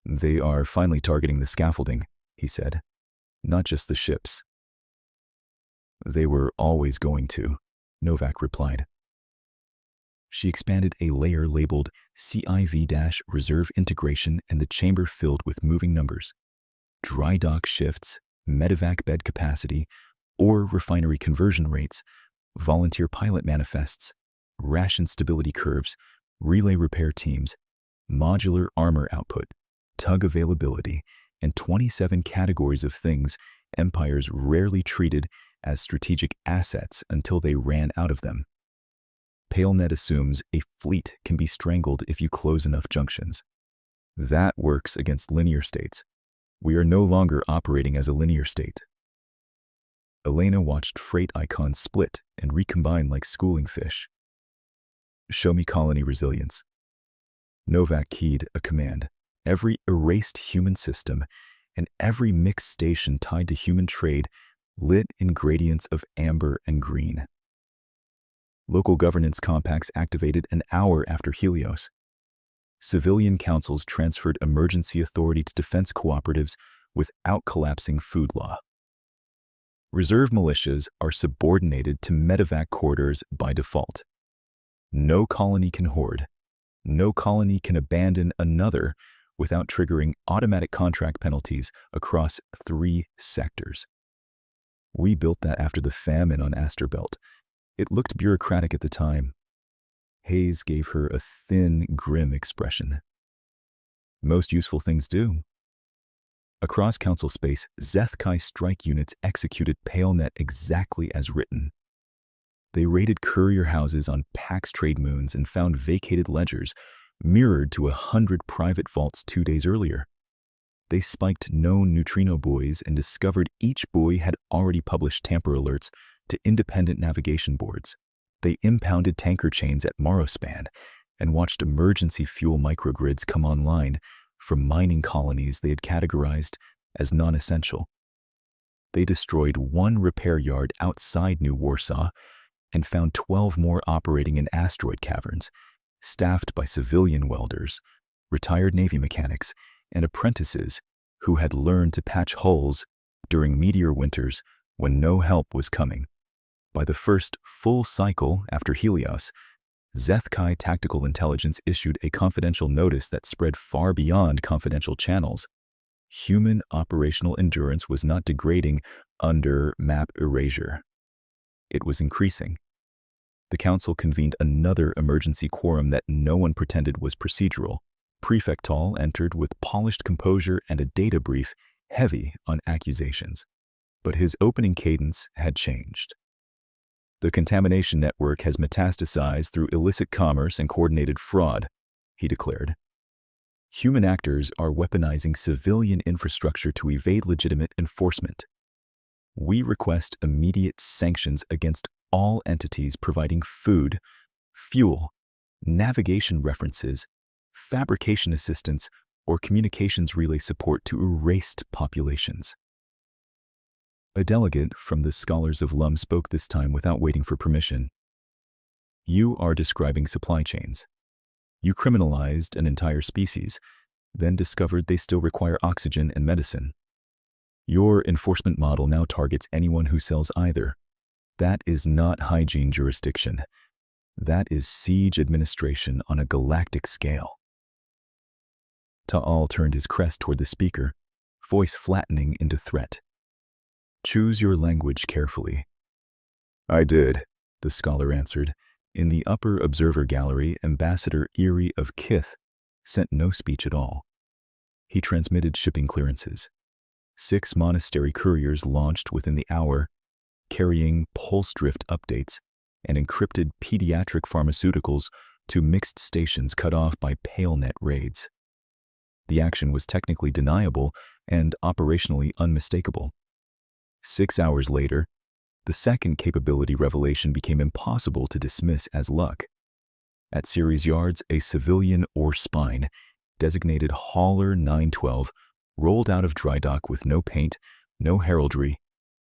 "They are finally targeting the scaffolding," he said, "not just the ships." "They were always going to," Novak replied. She expanded a layer labeled CIV-Reserve Integration, and the chamber filled with moving numbers. Dry dock shifts, medevac bed capacity, ore refinery conversion rates, volunteer pilot manifests, ration stability curves, relay repair teams, modular armor output, tug availability, and 27 categories of things empires rarely treated as strategic assets until they ran out of them. PaleNet assumes a fleet can be strangled if you close enough junctions. That works against linear states. We are no longer operating as a linear state. Elena watched freight icons split and recombine like schooling fish. "Show me colony resilience." Novak keyed a command. Every erased human system and every mixed station tied to human trade lit in gradients of amber and green. Local governance compacts activated an hour after Helios. Civilian councils transferred emergency authority to defense cooperatives without collapsing food law. Reserve militias are subordinated to medevac corridors by default. No colony can hoard. No colony can abandon another without triggering automatic contract penalties across 3 sectors. We built that after the famine on Asterbelt. It looked bureaucratic at the time. Hayes gave her a thin, grim expression. Most useful things do. Across council space, Zeth Kai strike units executed PaleNet exactly as written. They raided courier houses on Pax trade moons and found vacated ledgers mirrored to 100 private vaults 2 days earlier. They spiked known neutrino buoys and discovered each buoy had already published tamper alerts to independent navigation boards. They impounded tanker chains at Morospan and watched emergency fuel microgrids come online from mining colonies they had categorized as non-essential. They destroyed one repair yard outside New Warsaw and found 12 more operating in asteroid caverns, staffed by civilian welders, retired Navy mechanics, and apprentices who had learned to patch hulls during meteor winters when no help was coming. By the first full cycle after Helios, HFY Tactical Intelligence issued a confidential notice that spread far beyond confidential channels. Human operational endurance was not degrading under map erasure. It was increasing. The council convened another emergency quorum that no one pretended was procedural. Prefect Hall entered with polished composure and a data brief heavy on accusations. But his opening cadence had changed. The contamination network has metastasized through illicit commerce and coordinated fraud, he declared. Human actors are weaponizing civilian infrastructure to evade legitimate enforcement. We request immediate sanctions against all entities providing food, fuel, navigation references, fabrication assistance, or communications relay support to erased populations. A delegate from the Scholars of Lum spoke this time without waiting for permission. You are describing supply chains. You criminalized an entire species, then discovered they still require oxygen and medicine. Your enforcement model now targets anyone who sells either. That is not hygiene jurisdiction. That is siege administration on a galactic scale. Ta'al turned his crest toward the speaker, voice flattening into threat. Choose your language carefully. I did, the scholar answered. In the upper observer gallery, Ambassador Erie of Kith sent no speech at all. He transmitted shipping clearances. 6 monastery couriers launched within the hour, carrying pulse drift updates and encrypted pediatric pharmaceuticals to mixed stations cut off by PaleNet raids. The action was technically deniable and operationally unmistakable. 6 hours later, the second capability revelation became impossible to dismiss as luck. At Ceres Yards, a civilian ore spine, designated Hauler 912, rolled out of dry dock with no paint, no heraldry,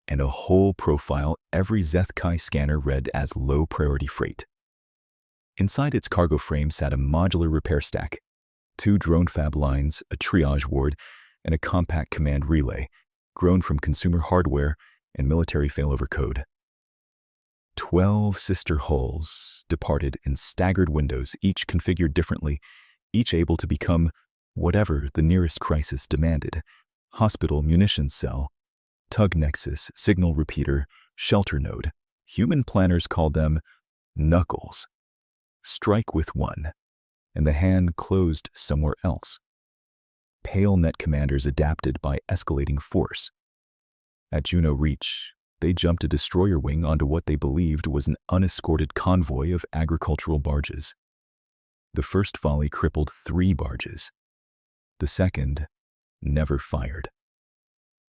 and a whole profile every HFY scanner read as low-priority freight. Inside its cargo frame sat a modular repair stack, 2 drone fab lines, a triage ward, and a compact command relay, grown from consumer hardware and military failover code. 12 sister hulls departed in staggered windows, each configured differently, each able to become whatever the nearest crisis demanded: hospital, munitions cell, tug nexus, signal repeater, shelter node. Human planners called them knuckles. Strike with one, and the hand closed somewhere else. PaleNet commanders adapted by escalating force. At Juno Reach, they jumped a destroyer wing onto what they believed was an unescorted convoy of agricultural barges. The first volley crippled 3 barges. The second never fired.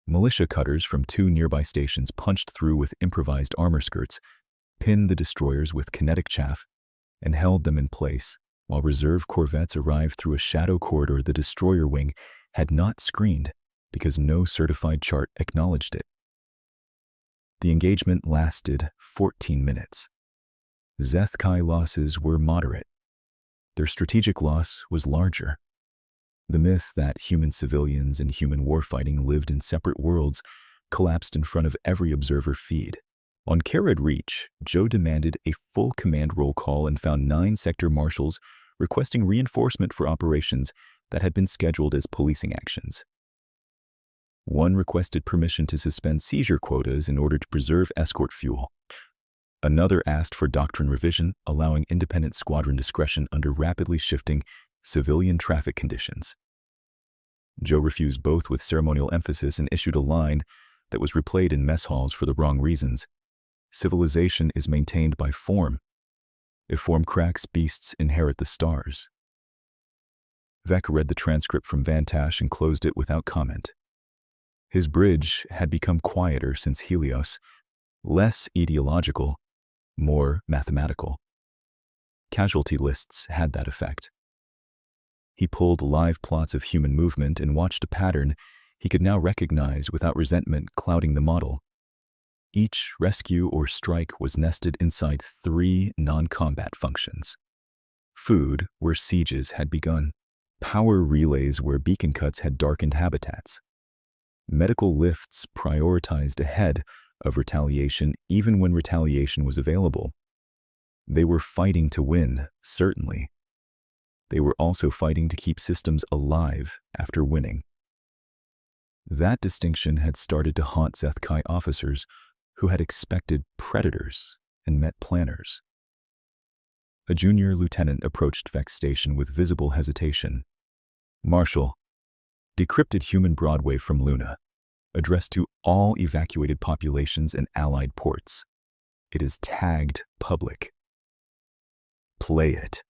Militia cutters from 2 nearby stations punched through with improvised armor skirts, pinned the destroyers with kinetic chaff, and held them in place, while reserve corvettes arrived through a shadow corridor the destroyer wing had not screened because no certified chart acknowledged it. The engagement lasted 14 minutes. HFY losses were moderate. Their strategic loss was larger. The myth that human civilians and human warfighting lived in separate worlds collapsed in front of every observer feed. On Carrad Reach, Joe demanded a full command roll call and found 9 sector marshals requesting reinforcement for operations that had been scheduled as policing actions. One requested permission to suspend seizure quotas in order to preserve escort fuel. Another asked for doctrine revision, allowing independent squadron discretion under rapidly shifting civilian traffic conditions. Joe refused both with ceremonial emphasis and issued a line that was replayed in mess halls for the wrong reasons. Civilization is maintained by form. If form cracks, beasts inherit the stars. Vec read the transcript from Van Tash and closed it without comment. His bridge had become quieter since Helios, less ideological, more mathematical. Casualty lists had that effect. He pulled live plots of human movement and watched a pattern he could now recognize without resentment clouding the model. Each rescue or strike was nested inside 3 non-combat functions. Food, where sieges had begun. Power relays where beacon cuts had darkened habitats. Medical lifts prioritized ahead of retaliation even when retaliation was available. They were fighting to win, certainly. They were also fighting to keep systems alive after winning. That distinction had started to haunt HFY officers who had expected predators and met planners. A junior lieutenant approached Vex Station with visible hesitation. "Marshal, decrypted human Broadway from Luna, addressed to all evacuated populations and allied ports. It is tagged public." "Play it."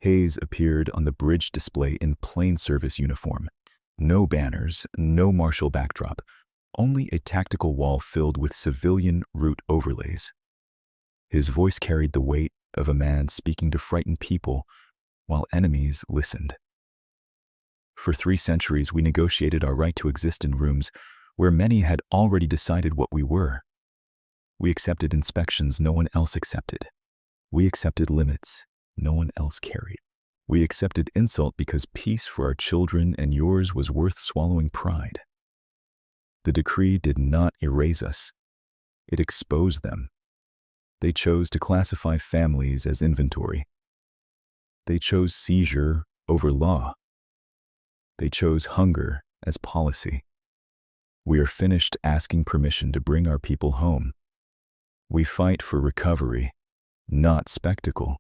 Hayes appeared on the bridge display in plain service uniform. No banners, no martial backdrop, only a tactical wall filled with civilian route overlays. His voice carried the weight of a man speaking to frightened people while enemies listened. "For 3 centuries we negotiated our right to exist in rooms where many had already decided what we were. We accepted inspections no one else accepted. We accepted limits no one else carried. We accepted insult because peace for our children and yours was worth swallowing pride. The decree did not erase us. It exposed them. They chose to classify families as inventory. They chose seizure over law. They chose hunger as policy. We are finished asking permission to bring our people home. We fight for recovery, not spectacle.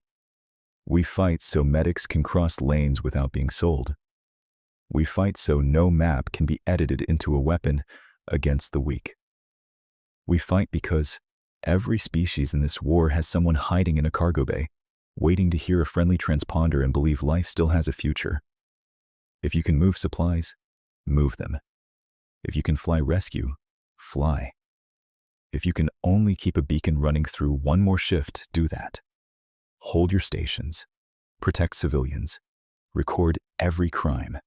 We fight so medics can cross lanes without being sold. We fight so no map can be edited into a weapon against the weak. We fight because every species in this war has someone hiding in a cargo bay, waiting to hear a friendly transponder and believe life still has a future. If you can move supplies, move them. If you can fly rescue, fly. If you can only keep a beacon running through one more shift, do that. Hold your stations. Protect civilians. Record every crime.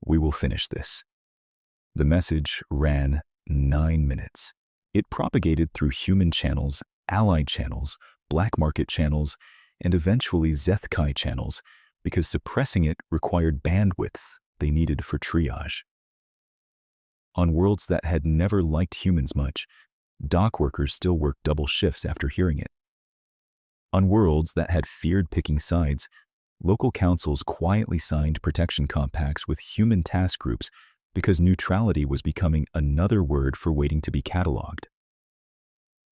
We will finish this." The message ran 9 minutes. It propagated through human channels, allied channels, black market channels, and eventually HFY channels, because suppressing it required bandwidth they needed for triage. On worlds that had never liked humans much, dock workers still worked double shifts after hearing it. On worlds that had feared picking sides, local councils quietly signed protection compacts with human task groups because neutrality was becoming another word for waiting to be cataloged.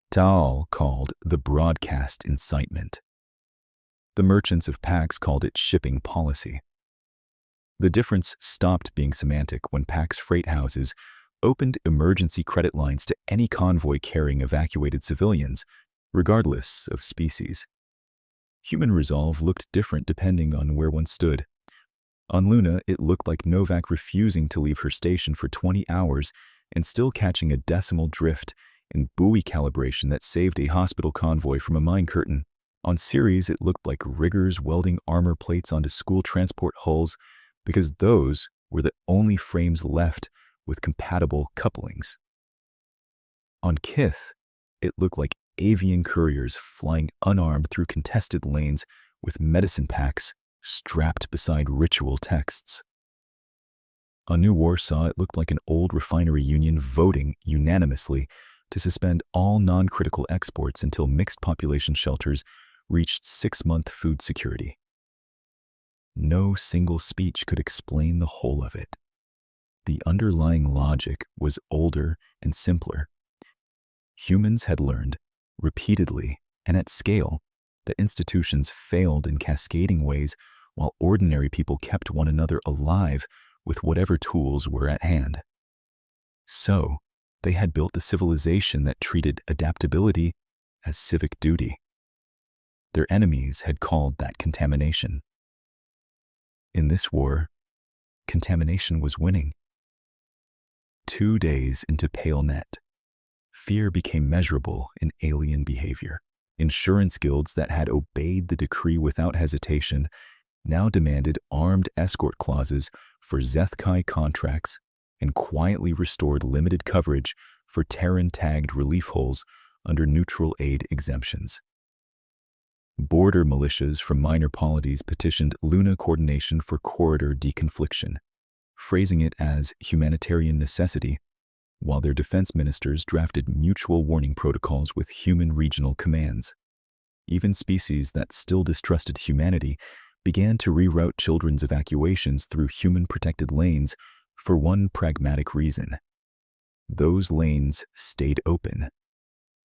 Taal called the broadcast incitement. The merchants of PAX called it shipping policy. The difference stopped being semantic when PAX freight houses opened emergency credit lines to any convoy carrying evacuated civilians, regardless of species. Human resolve looked different depending on where one stood. On Luna, it looked like Novak refusing to leave her station for 20 hours and still catching a decimal drift in buoy calibration that saved a hospital convoy from a mine curtain. On Ceres, it looked like riggers welding armor plates onto school transport hulls because those were the only frames left with compatible couplings. On Kith, it looked like avian couriers flying unarmed through contested lanes with medicine packs strapped beside ritual texts. On New Warsaw, it looked like an old refinery union voting unanimously to suspend all non-critical exports until mixed population shelters reached 6-month food security. No single speech could explain the whole of it. The underlying logic was older and simpler. Humans had learned, repeatedly and at scale, that institutions failed in cascading ways while ordinary people kept one another alive with whatever tools were at hand. So, they had built a civilization that treated adaptability as civic duty. Their enemies had called that contamination. In this war, contamination was winning. 2 days into PaleNet, fear became measurable in alien behavior. Insurance guilds that had obeyed the decree without hesitation now demanded armed escort clauses for Zeth-Kai contracts and quietly restored limited coverage for Terran-tagged relief holes under neutral aid exemptions. Border militias from minor polities petitioned Luna Coordination for corridor deconfliction, phrasing it as humanitarian necessity, while their defense ministers drafted mutual warning protocols with human regional commands. Even species that still distrusted humanity began to reroute children's evacuations through human-protected lanes for one pragmatic reason. Those lanes stayed open.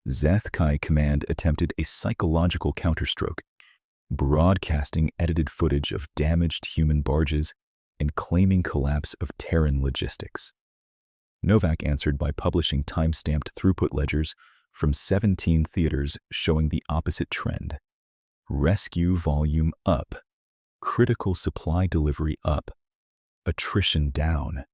Zeth-Kai Command attempted a psychological counterstroke, broadcasting edited footage of damaged human barges and claiming collapse of Terran logistics. Novak answered by publishing time-stamped throughput ledgers from 17 theaters showing the opposite trend. Rescue volume up, critical supply delivery up, attrition down.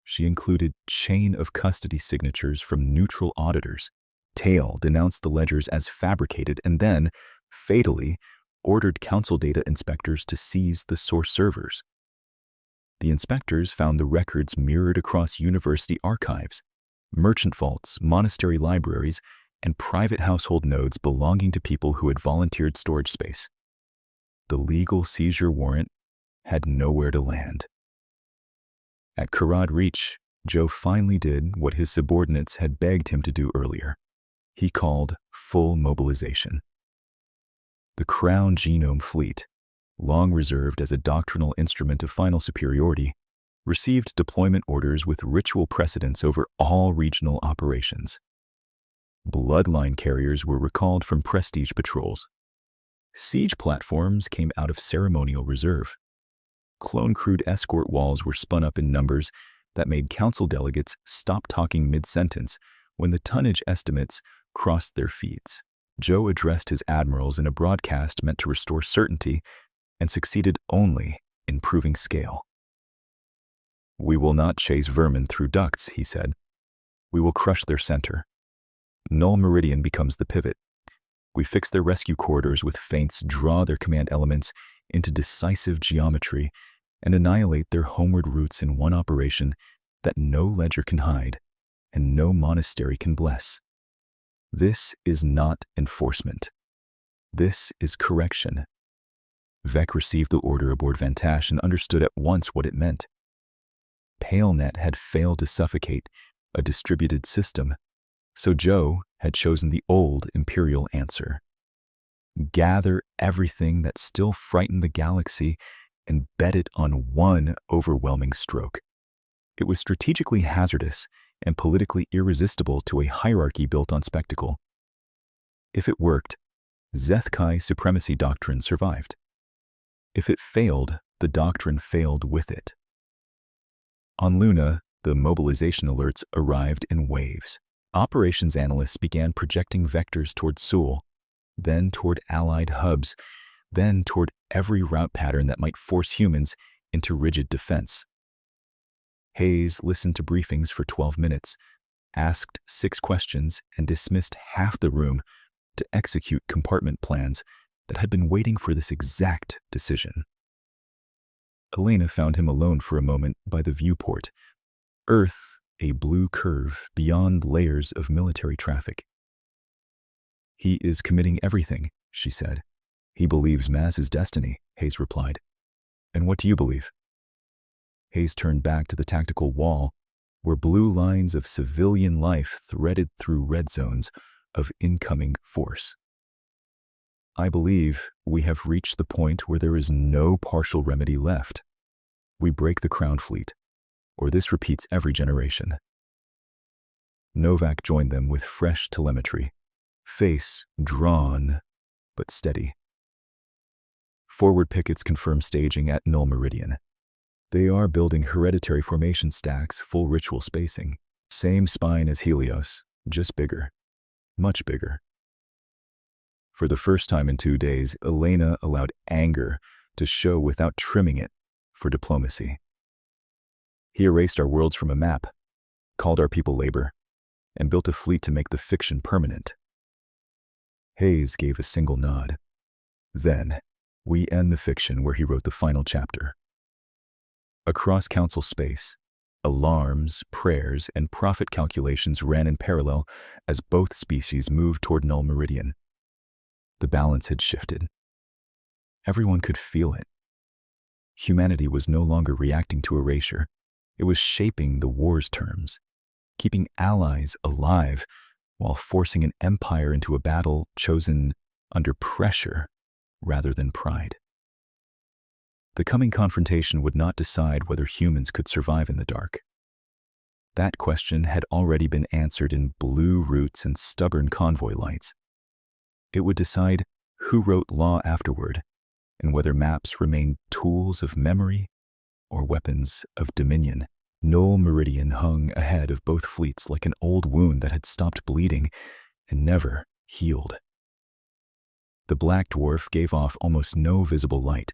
She included chain of custody signatures from neutral auditors. Tail denounced the ledgers as fabricated and then, fatally, ordered council data inspectors to seize the source servers. The inspectors found the records mirrored across university archives, merchant vaults, monastery libraries, and private household nodes belonging to people who had volunteered storage space. The legal seizure warrant had nowhere to land. At Karad Reach, Joe finally did what his subordinates had begged him to do earlier. He called full mobilization. The Crown Genome Fleet, long reserved as a doctrinal instrument of final superiority, received deployment orders with ritual precedence over all regional operations. Bloodline carriers were recalled from prestige patrols. Siege platforms came out of ceremonial reserve. Clone-crewed escort walls were spun up in numbers that made council delegates stop talking mid-sentence when the tonnage estimates crossed their feeds. Joe addressed his admirals in a broadcast meant to restore certainty and succeeded only in proving scale. "We will not chase vermin through ducts," he said. "We will crush their center. Null Meridian becomes the pivot. We fix their rescue corridors with feints, draw their command elements into decisive geometry, and annihilate their homeward routes in one operation that no ledger can hide and no monastery can bless. This is not enforcement. This is correction." Vec received the order aboard Vantash and understood at once what it meant. PaleNet had failed to suffocate a distributed system, so Joe had chosen the old Imperial answer. Gather everything that still frightened the galaxy and bet it on one overwhelming stroke. It was strategically hazardous and politically irresistible to a hierarchy built on spectacle. If it worked, Zeth-Kai supremacy doctrine survived. If it failed, the doctrine failed with it. On Luna, the mobilization alerts arrived in waves. Operations analysts began projecting vectors toward Sewell, then toward allied hubs, then toward every route pattern that might force humans into rigid defense. Hayes listened to briefings for 12 minutes, asked 6 questions, and dismissed half the room to execute compartment plans that had been waiting for this exact decision. Elena found him alone for a moment by the viewport. Earth, a blue curve beyond layers of military traffic. "He is committing everything," she said. "He believes Maz is destiny," Hayes replied. "And what do you believe?" Hayes turned back to the tactical wall, where blue lines of civilian life threaded through red zones of incoming force. "I believe we have reached the point where there is no partial remedy left. We break the Crown Fleet, or this repeats every generation." Novak joined them with fresh telemetry, face drawn but steady. Forward pickets confirm staging at Null Meridian. They are building hereditary formation stacks, full ritual spacing. Same spine as Helios, just bigger. Much bigger. For the first time in 2 days, Elena allowed anger to show without trimming it for diplomacy. "He erased our worlds from a map, called our people labor, and built a fleet to make the fiction permanent." Hayes gave a single nod. "Then, We end the fiction where he wrote the final chapter. Across council space, alarms, prayers, and profit calculations ran in parallel as both species moved toward null meridian. The balance had shifted. Everyone could feel it. Humanity was no longer reacting to erasure. It was shaping the war's terms, keeping allies alive while forcing an empire into a battle chosen under pressure rather than pride. The coming confrontation would not decide whether humans could survive in the dark. That question had already been answered in blue roots and stubborn convoy lights. It would decide who wrote law afterward and whether maps remained tools of memory or weapons of dominion. Null meridian hung ahead of both fleets like an old wound that had stopped bleeding and never healed. The black dwarf gave off almost no visible light,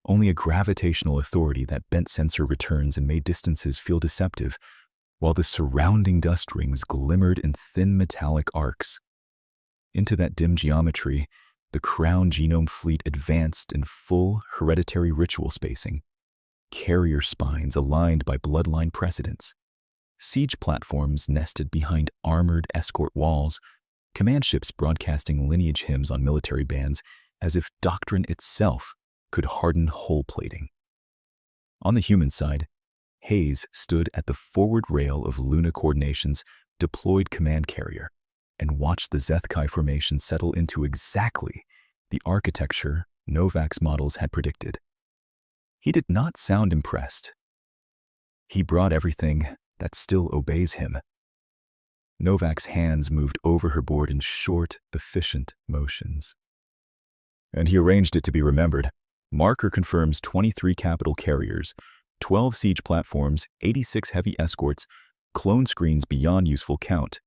only a gravitational authority that bent sensor returns and made distances feel deceptive, while the surrounding dust rings glimmered in thin metallic arcs. Into that dim geometry, the Crown Genome Fleet advanced in full hereditary ritual spacing, carrier spines aligned by bloodline precedents, siege platforms nested behind armored escort walls, command ships broadcasting lineage hymns on military bands as if doctrine itself could harden hull plating. On the human side, Hayes stood at the forward rail of Luna Coordination's deployed command carrier and watched the Zethkai formation settle into exactly the architecture Novak's models had predicted. He did not sound impressed. He brought everything that still obeys him. Novak's hands moved over her board in short, efficient motions. And he arranged it to be remembered. Marker confirms 23 capital carriers, 12 siege platforms, 86 heavy escorts, clone screens beyond useful count.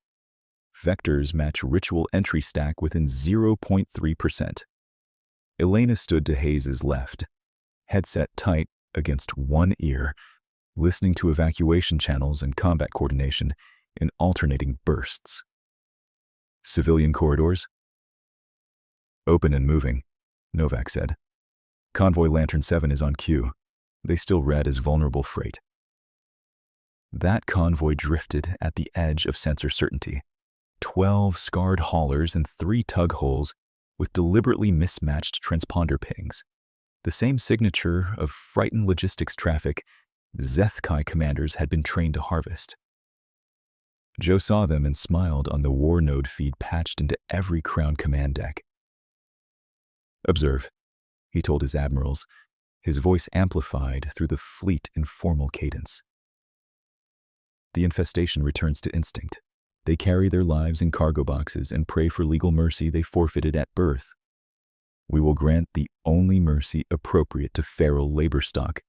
Vectors match ritual entry stack within 0.3%. Elena stood to Hayes's left, headset tight against one ear, listening to evacuation channels and combat coordination in alternating bursts. Civilian corridors? Open and moving, Novak said. Convoy Lantern 7 is on cue. They still read as vulnerable freight. That convoy drifted at the edge of sensor certainty. 12 scarred haulers and 3 tug hulls with deliberately mismatched transponder pings. The same signature of frightened logistics traffic Zethkai commanders had been trained to harvest. Joe saw them and smiled on the war node feed patched into every Crown command deck. Observe, he told his admirals, his voice amplified through the fleet informal cadence. The infestation returns to instinct. They carry their lives in cargo boxes and pray for legal mercy they forfeited at birth. We will grant the only mercy appropriate to feral labor stock: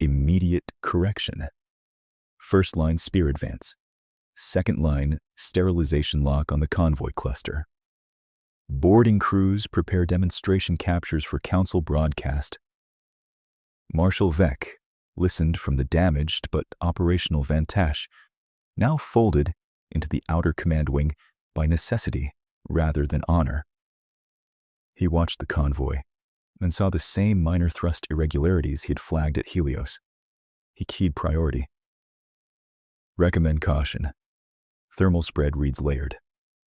immediate correction. First line spear advance. Second line sterilization lock on the convoy cluster. Boarding crews prepare demonstration captures for council broadcast. Marshal Vec listened from the damaged but operational Vantash, now folded into the outer command wing by necessity rather than honor. He watched the convoy and saw the same minor thrust irregularities he had flagged at Helios. He keyed priority. Recommend caution. Thermal spread reads layered.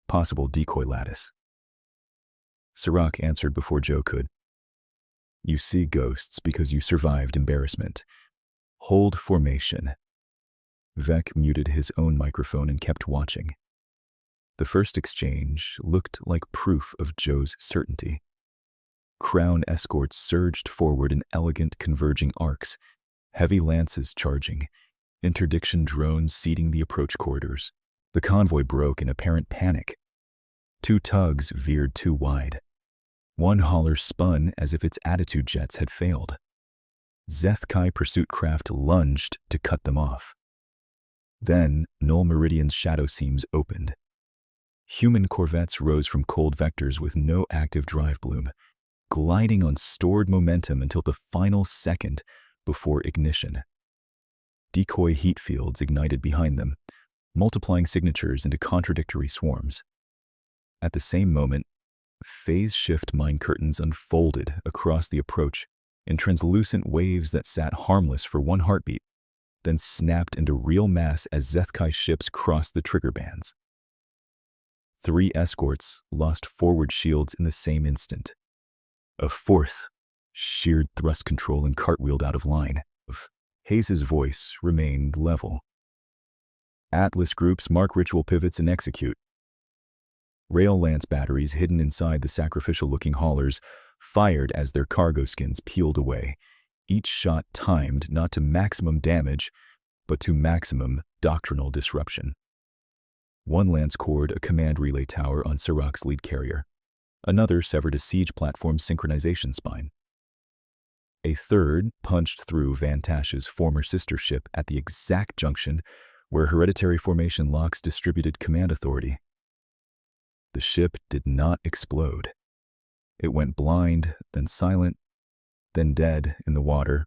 Possible decoy lattice. Sirach answered before Joe could. You see ghosts because you survived embarrassment. Hold formation. Vec muted his own microphone and kept watching. The first exchange looked like proof of Joe's certainty. Crown escorts surged forward in elegant converging arcs, heavy lances charging, interdiction drones seeding the approach corridors. The convoy broke in apparent panic. 2 tugs veered too wide. 1 hauler spun as if its attitude jets had failed. Zethkai pursuit craft lunged to cut them off. Then Null Meridian's shadow seams opened. Human corvettes rose from cold vectors with no active drive bloom, gliding on stored momentum until the final second before ignition. Decoy heat fields ignited behind them, multiplying signatures into contradictory swarms. At the same moment, phase shift mine curtains unfolded across the approach in translucent waves that sat harmless for one heartbeat, then snapped into real mass as Zethkai ships crossed the trigger bands. 3 escorts lost forward shields in the same instant. A fourth sheared thrust control and cartwheeled out of line. Hayes's voice remained level. Atlas groups mark ritual pivots and execute. Rail lance batteries hidden inside the sacrificial-looking haulers fired as their cargo skins peeled away, each shot timed not to maximum damage, but to maximum doctrinal disruption. One lance cored a command relay tower on Sirach's lead carrier. Another severed a siege platform's synchronization spine. A third punched through Van Tash's former sister ship at the exact junction where hereditary formation locks distributed command authority. The ship did not explode. It went blind, then silent, then dead in the water,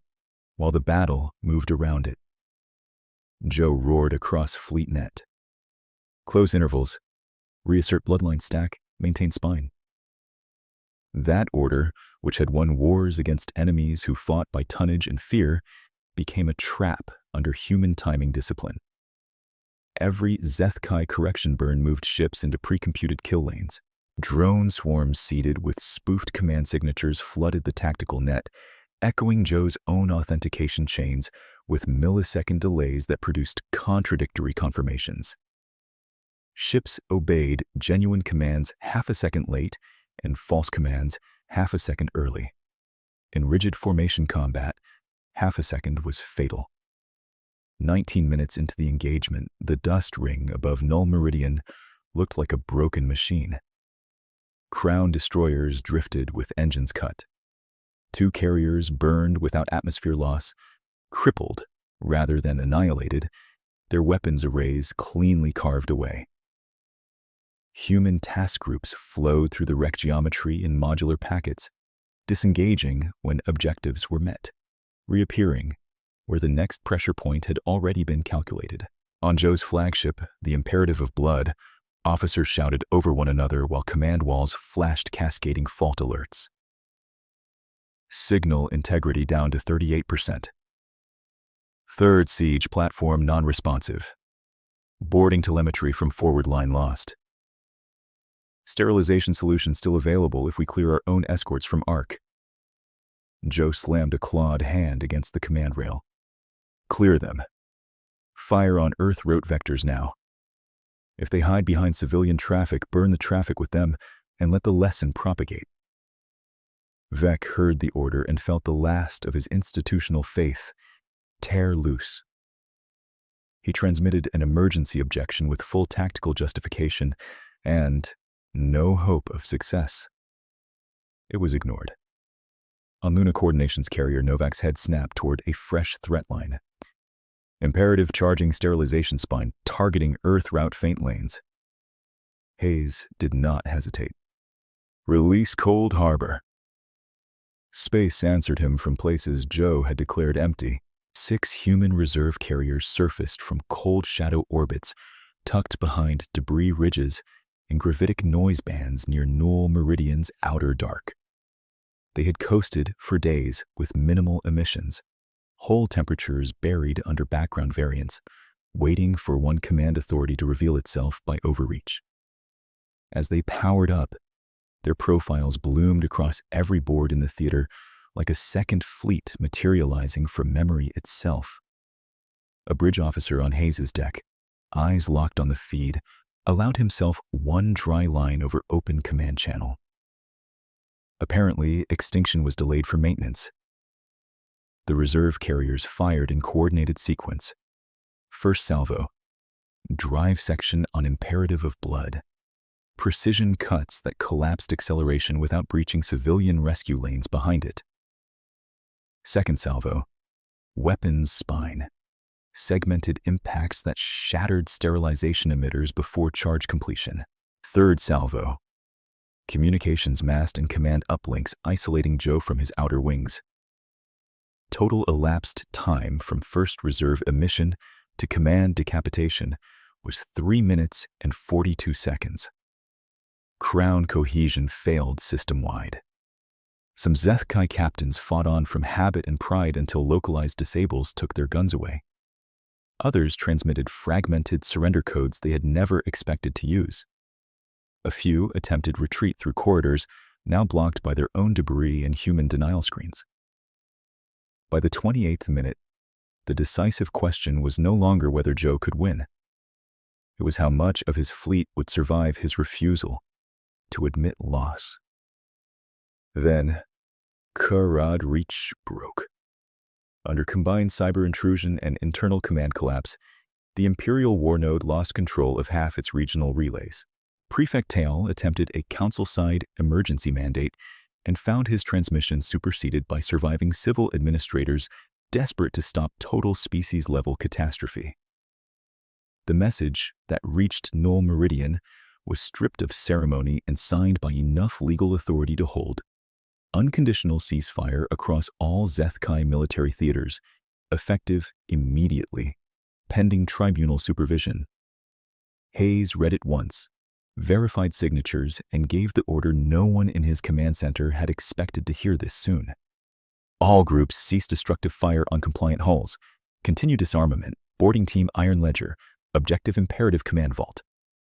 while the battle moved around it. Joe roared across FleetNet. Close intervals. Reassert bloodline stack. Maintain spine. That order, which had won wars against enemies who fought by tonnage and fear, became a trap under human timing discipline. Every Zethkai correction burn moved ships into pre-computed kill lanes. Drone swarms seeded with spoofed command signatures flooded the tactical net, echoing Joe's own authentication chains with millisecond delays that produced contradictory confirmations. Ships obeyed genuine commands half a second late and false commands half a second early. In rigid formation combat, half a second was fatal. 19 minutes into the engagement, the dust ring above Null Meridian looked like a broken machine. Crown destroyers drifted with engines cut. 2 carriers burned without atmosphere loss, crippled rather than annihilated, their weapons arrays cleanly carved away. Human task groups flowed through the wreck geometry in modular packets, disengaging when objectives were met, reappearing where the next pressure point had already been calculated. On Joe's flagship, the Imperative of Blood, officers shouted over one another while command walls flashed cascading fault alerts. Signal integrity down to 38%. Third siege platform non-responsive. Boarding telemetry from forward line lost. Sterilization solution still available if we clear our own escorts from ARC. Joe slammed a clawed hand against the command rail. Clear them. Fire on Earth route vectors now. If they hide behind civilian traffic, burn the traffic with them and let the lesson propagate. Vec heard the order and felt the last of his institutional faith tear loose. He transmitted an emergency objection with full tactical justification and no hope of success. It was ignored. On Luna Coordination's carrier, Novak's head snapped toward a fresh threat line. Imperative charging sterilization spine, targeting Earth route faint lanes. Hayes did not hesitate. Release Cold Harbor. Space answered him from places Joe had declared empty. 6 human reserve carriers surfaced from cold shadow orbits, tucked behind debris ridges and gravitic noise bands near Null Meridian's outer dark. They had coasted for days with minimal emissions, hull temperatures buried under background variants, waiting for one command authority to reveal itself by overreach. As they powered up, their profiles bloomed across every board in the theater like a second fleet materializing from memory itself. A bridge officer on Hayes's deck, eyes locked on the feed, allowed himself one dry line over open command channel. Apparently, extinction was delayed for maintenance. The reserve carriers fired in coordinated sequence. First salvo, drive section on Imperative of Blood. Precision cuts that collapsed acceleration without breaching civilian rescue lanes behind it. Second salvo, weapons spine. Segmented impacts that shattered sterilization emitters before charge completion. Third salvo, communications mast and command uplinks isolating Joe from his outer wings. Total elapsed time from first reserve emission to command decapitation was 3 minutes and 42 seconds. Crown cohesion failed system-wide. Some Zethkai captains fought on from habit and pride until localized disables took their guns away. Others transmitted fragmented surrender codes they had never expected to use. A few attempted retreat through corridors, now blocked by their own debris and human denial screens. By the 28th minute, the decisive question was no longer whether Joe could win. It was how much of his fleet would survive his refusal to admit loss. Then, Karad Reach broke. Under combined cyber intrusion and internal command collapse, the Imperial War Node lost control of half its regional relays. Prefect Tael attempted a council-side emergency mandate and found his transmission superseded by surviving civil administrators desperate to stop total species-level catastrophe. The message that reached Null Meridian was stripped of ceremony and signed by enough legal authority to hold unconditional ceasefire across all Zethkai military theaters, effective immediately, pending tribunal supervision. Hayes read it once, verified signatures, and gave the order no one in his command center had expected to hear this soon. All groups cease destructive fire on compliant hulls. Continue disarmament. Boarding team Iron Ledger. Objective imperative command vault.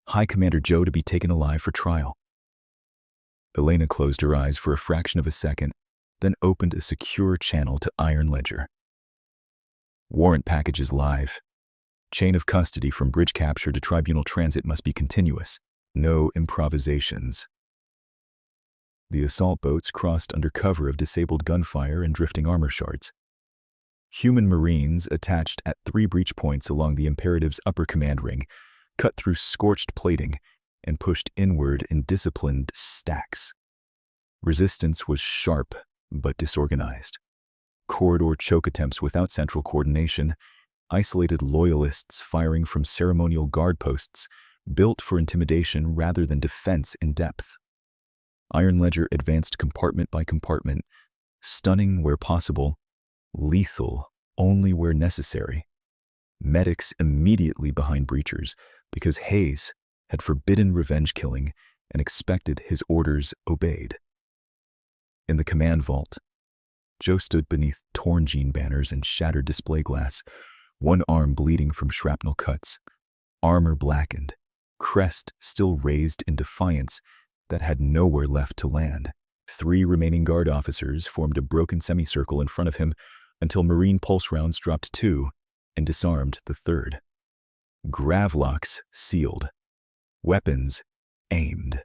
High Commander Joe to be taken alive for trial. Elena closed her eyes for a fraction of a second, then opened a secure channel to Iron Ledger. Warrant packages live. Chain of custody from bridge capture to tribunal transit must be continuous. No improvisations. The assault boats crossed under cover of disabled gunfire and drifting armor shards. Human Marines attached at 3 breach points along the Imperative's upper command ring, cut through scorched plating, and pushed inward in disciplined stacks. Resistance was sharp but disorganized. Corridor choke attempts without central coordination, isolated loyalists firing from ceremonial guard posts, built for intimidation rather than defense in depth. Iron Ledger advanced compartment by compartment, stunning where possible, lethal only where necessary. Medics immediately behind breachers because Hayes had forbidden revenge killing and expected his orders obeyed. In the command vault, Joe stood beneath torn jean banners and shattered display glass, one arm bleeding from shrapnel cuts, armor blackened, crest still raised in defiance that had nowhere left to land. 3 remaining guard officers formed a broken semicircle in front of him until Marine pulse rounds dropped 2 and disarmed the 3rd. Gravlocks sealed. Weapons aimed.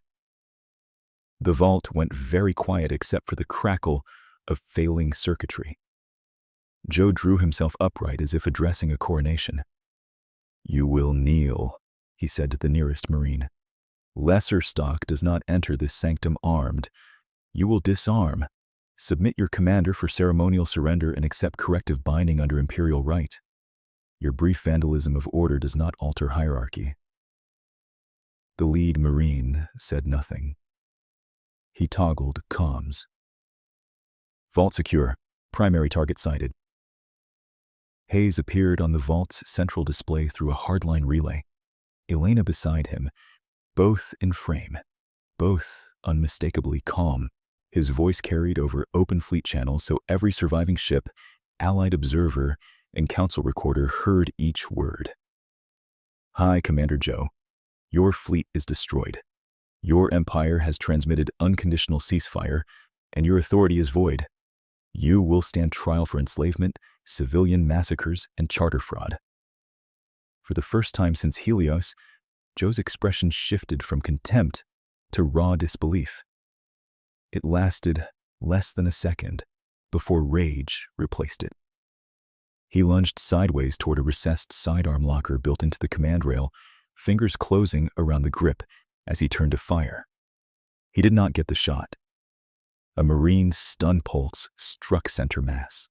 The vault went very quiet except for the crackle of failing circuitry. Joe drew himself upright as if addressing a coronation. "You will kneel," he said to the nearest Marine. "Lesser stock does not enter this sanctum armed. You will disarm, submit your commander for ceremonial surrender, and accept corrective binding under Imperial right. Your brief vandalism of order does not alter hierarchy." The lead Marine said nothing. He toggled comms. "Vault secure. Primary target sighted." Hayes appeared on the vault's central display through a hardline relay. Elena beside him, both in frame, both unmistakably calm. His voice carried over open fleet channels so every surviving ship, allied observer, and council recorder heard each word. "Hi, Commander Joe. Your fleet is destroyed. Your empire has transmitted unconditional ceasefire, and your authority is void. You will stand trial for enslavement, civilian massacres, and charter fraud." For the first time since Helios, Joe's expression shifted from contempt to raw disbelief. It lasted less than a second before rage replaced it. He lunged sideways toward a recessed sidearm locker built into the command rail, fingers closing around the grip as he turned to fire. He did not get the shot. A Marine stun pulse struck center mass.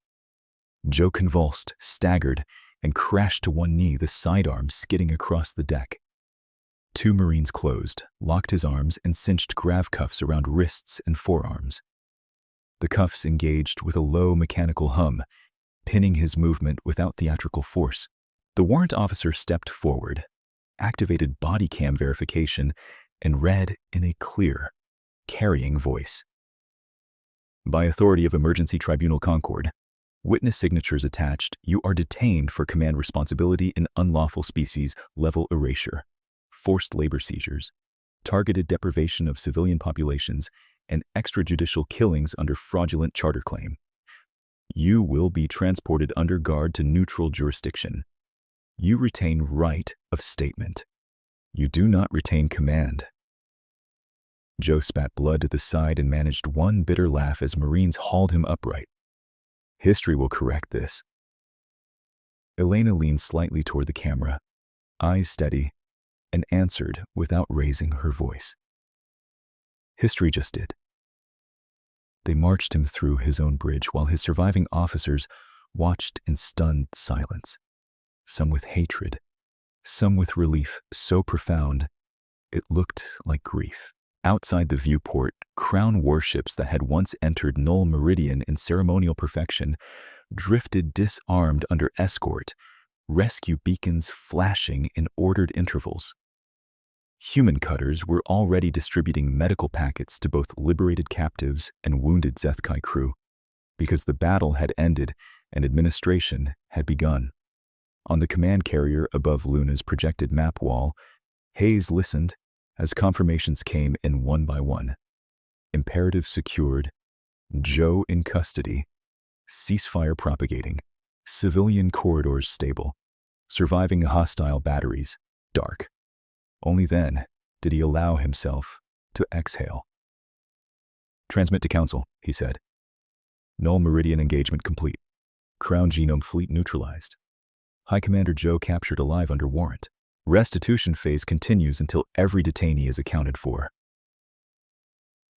Joe convulsed, staggered, and crashed to one knee, the sidearm skidding across the deck. 2 Marines closed, locked his arms, and cinched grav cuffs around wrists and forearms. The cuffs engaged with a low mechanical hum, pinning his movement without theatrical force. The warrant officer stepped forward, activated body cam verification, and read in a clear, carrying voice. By authority of Emergency Tribunal Concord, witness signatures attached, you are detained for command responsibility in unlawful species level erasure, forced labor seizures, targeted deprivation of civilian populations, and extrajudicial killings under fraudulent charter claim. You will be transported under guard to neutral jurisdiction. You retain right of statement. You do not retain command. Joe spat blood to the side and managed one bitter laugh as Marines hauled him upright. History will correct this. Elena leaned slightly toward the camera, eyes steady, and answered without raising her voice. History just did. They marched him through his own bridge while his surviving officers watched in stunned silence, some with hatred, some with relief so profound it looked like grief. Outside the viewport, crown warships that had once entered Null Meridian in ceremonial perfection drifted disarmed under escort, rescue beacons flashing in ordered intervals. Human cutters were already distributing medical packets to both liberated captives and wounded Zethkai crew, because the battle had ended and administration had begun. On the command carrier above Luna's projected map wall, Hayes listened as confirmations came in one by one. Imperative secured, Joe in custody, ceasefire propagating, civilian corridors stable, surviving hostile batteries, dark. Only then did he allow himself to exhale. Transmit to Council, he said. Null Meridian engagement complete. Crown Genome Fleet neutralized. High Commander Joe captured alive under warrant. Restitution phase continues until every detainee is accounted for.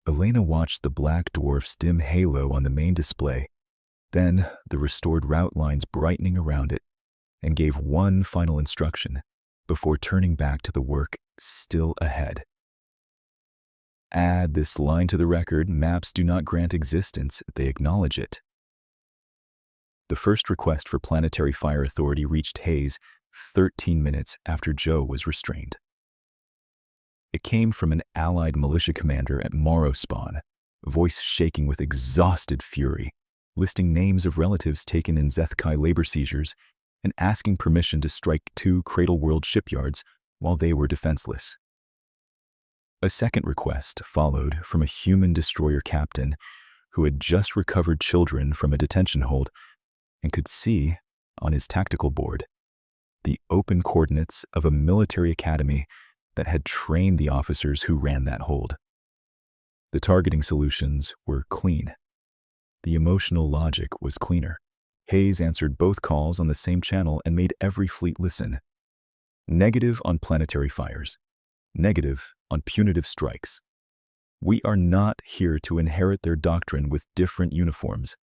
Elena watched the black dwarf's dim halo on the main display, then the restored route lines brightening around it, and gave one final instruction before turning back to the work still ahead. Add this line to the record: maps do not grant existence, they acknowledge it. The first request for Planetary Fire Authority reached Hayes 13 minutes after Joe was restrained. It came from an allied militia commander at Morrow Spawn, voice shaking with exhausted fury, listing names of relatives taken in Zethkai labor seizures and asking permission to strike 2 Cradle World shipyards while they were defenseless. A second request followed from a human destroyer captain who had just recovered children from a detention hold and could see, on his tactical board, the open coordinates of a military academy that had trained the officers who ran that hold. The targeting solutions were clean. The emotional logic was cleaner. Hayes answered both calls on the same channel and made every fleet listen. Negative on planetary fires. Negative on punitive strikes. We are not here to inherit their doctrine with different uniforms.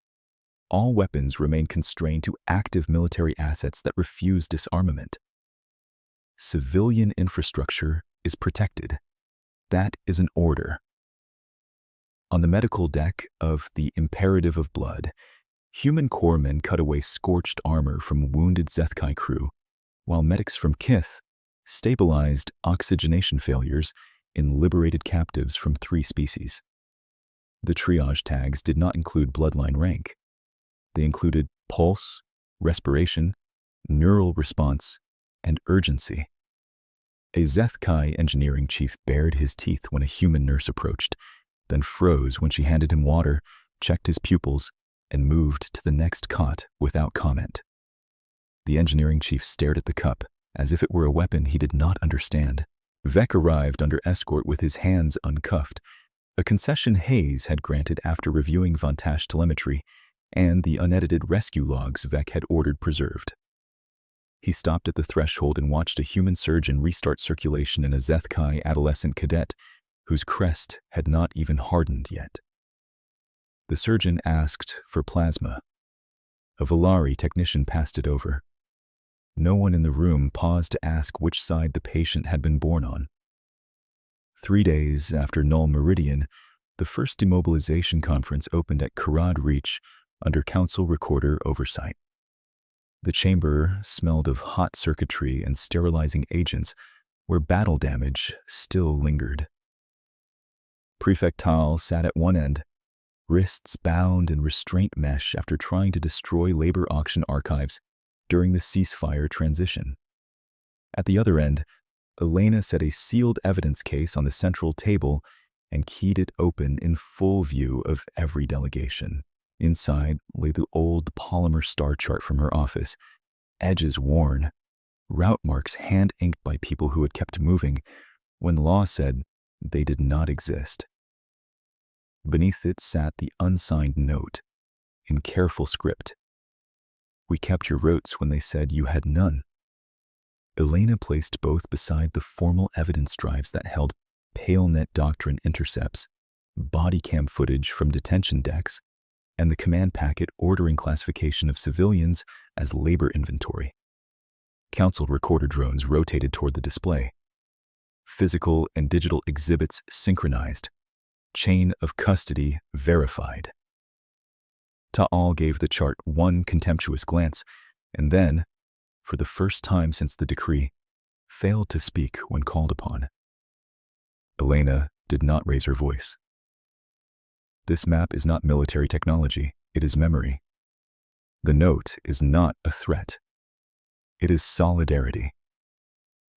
All weapons remain constrained to active military assets that refuse disarmament. Civilian infrastructure is protected. That is an order. On the medical deck of the Imperative of Blood, human corpsmen cut away scorched armor from wounded Zethkai crew, while medics from Kith stabilized oxygenation failures in liberated captives from 3 species. The triage tags did not include bloodline rank. They included pulse, respiration, neural response, and urgency. A Zethkai engineering chief bared his teeth when a human nurse approached, then froze when she handed him water, checked his pupils, and moved to the next cot without comment. The engineering chief stared at the cup, as if it were a weapon he did not understand. Vec arrived under escort with his hands uncuffed, a concession Hayes had granted after reviewing Vontash telemetry and the unedited rescue logs Vec had ordered preserved. He stopped at the threshold and watched a human surgeon restart circulation in a Zethkai adolescent cadet whose crest had not even hardened yet. The surgeon asked for plasma. A Volari technician passed it over. No one in the room paused to ask which side the patient had been born on. 3 days after Null Meridian, the first demobilization conference opened at Karad Reach under Council Recorder oversight. The chamber smelled of hot circuitry and sterilizing agents where battle damage still lingered. Prefect Tal sat at one end, wrists bound in restraint mesh after trying to destroy labor auction archives during the ceasefire transition. At the other end, Elena set a sealed evidence case on the central table and keyed it open in full view of every delegation. Inside lay the old polymer star chart from her office, edges worn, route marks hand-inked by people who had kept moving when law said they did not exist. Beneath it sat the unsigned note, in careful script. "We kept your rotes when they said you had none." Elena placed both beside the formal evidence drives that held PaleNet doctrine intercepts, body cam footage from detention decks, and the command packet ordering classification of civilians as labor inventory. Council recorder drones rotated toward the display. Physical and digital exhibits synchronized. Chain of custody verified. Ta'al gave the chart one contemptuous glance, and then, for the first time since the decree, failed to speak when called upon. Elena did not raise her voice. "This map is not military technology, it is memory. The note is not a threat. It is solidarity.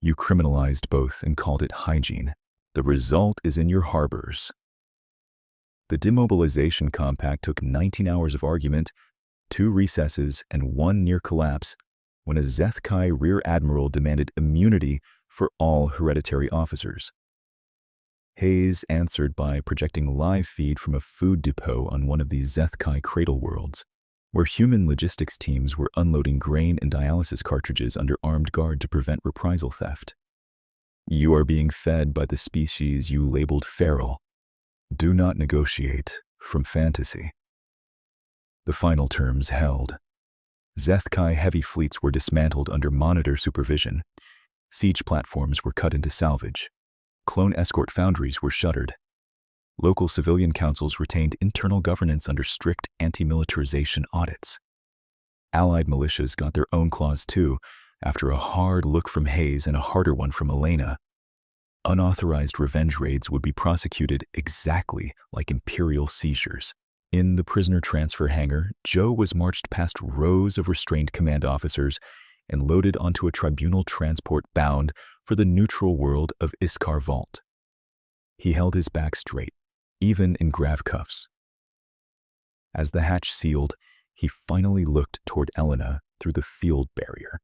You criminalized both and called it hygiene. The result is in your harbors." The demobilization compact took 19 hours of argument, 2 recesses, and 1 near collapse when a Zethkai rear admiral demanded immunity for all hereditary officers. Hayes answered by projecting live feed from a food depot on one of these Zethkai cradle worlds, where human logistics teams were unloading grain and dialysis cartridges under armed guard to prevent reprisal theft. "You are being fed by the species you labeled feral. Do not negotiate from fantasy." The final terms held. Zethkai heavy fleets were dismantled under monitor supervision. Siege platforms were cut into salvage. Clone escort foundries were shuttered. Local civilian councils retained internal governance under strict anti-militarization audits. Allied militias got their own clause too, after a hard look from Hayes and a harder one from Elena. Unauthorized revenge raids would be prosecuted exactly like imperial seizures. In the prisoner transfer hangar, Joe was marched past rows of restrained command officers and loaded onto a tribunal transport bound for the neutral world of Iskar Vault. He held his back straight, even in grav cuffs. As the hatch sealed, he finally looked toward Elena through the field barrier.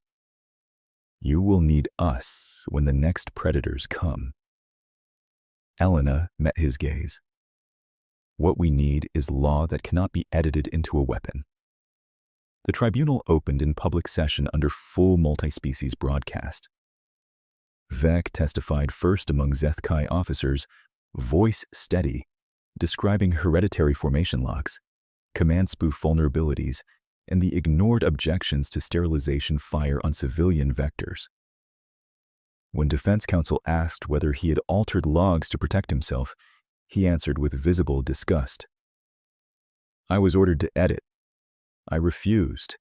"You will need us when the next predators come." Elena met his gaze. "What we need is law that cannot be edited into a weapon." The tribunal opened in public session under full multi-species broadcast. Vec testified first among Zethkai officers, voice steady, describing hereditary formation locks, command spoof vulnerabilities, and the ignored objections to sterilization fire on civilian vectors. When defense counsel asked whether he had altered logs to protect himself, he answered with visible disgust. "I was ordered to edit. I refused.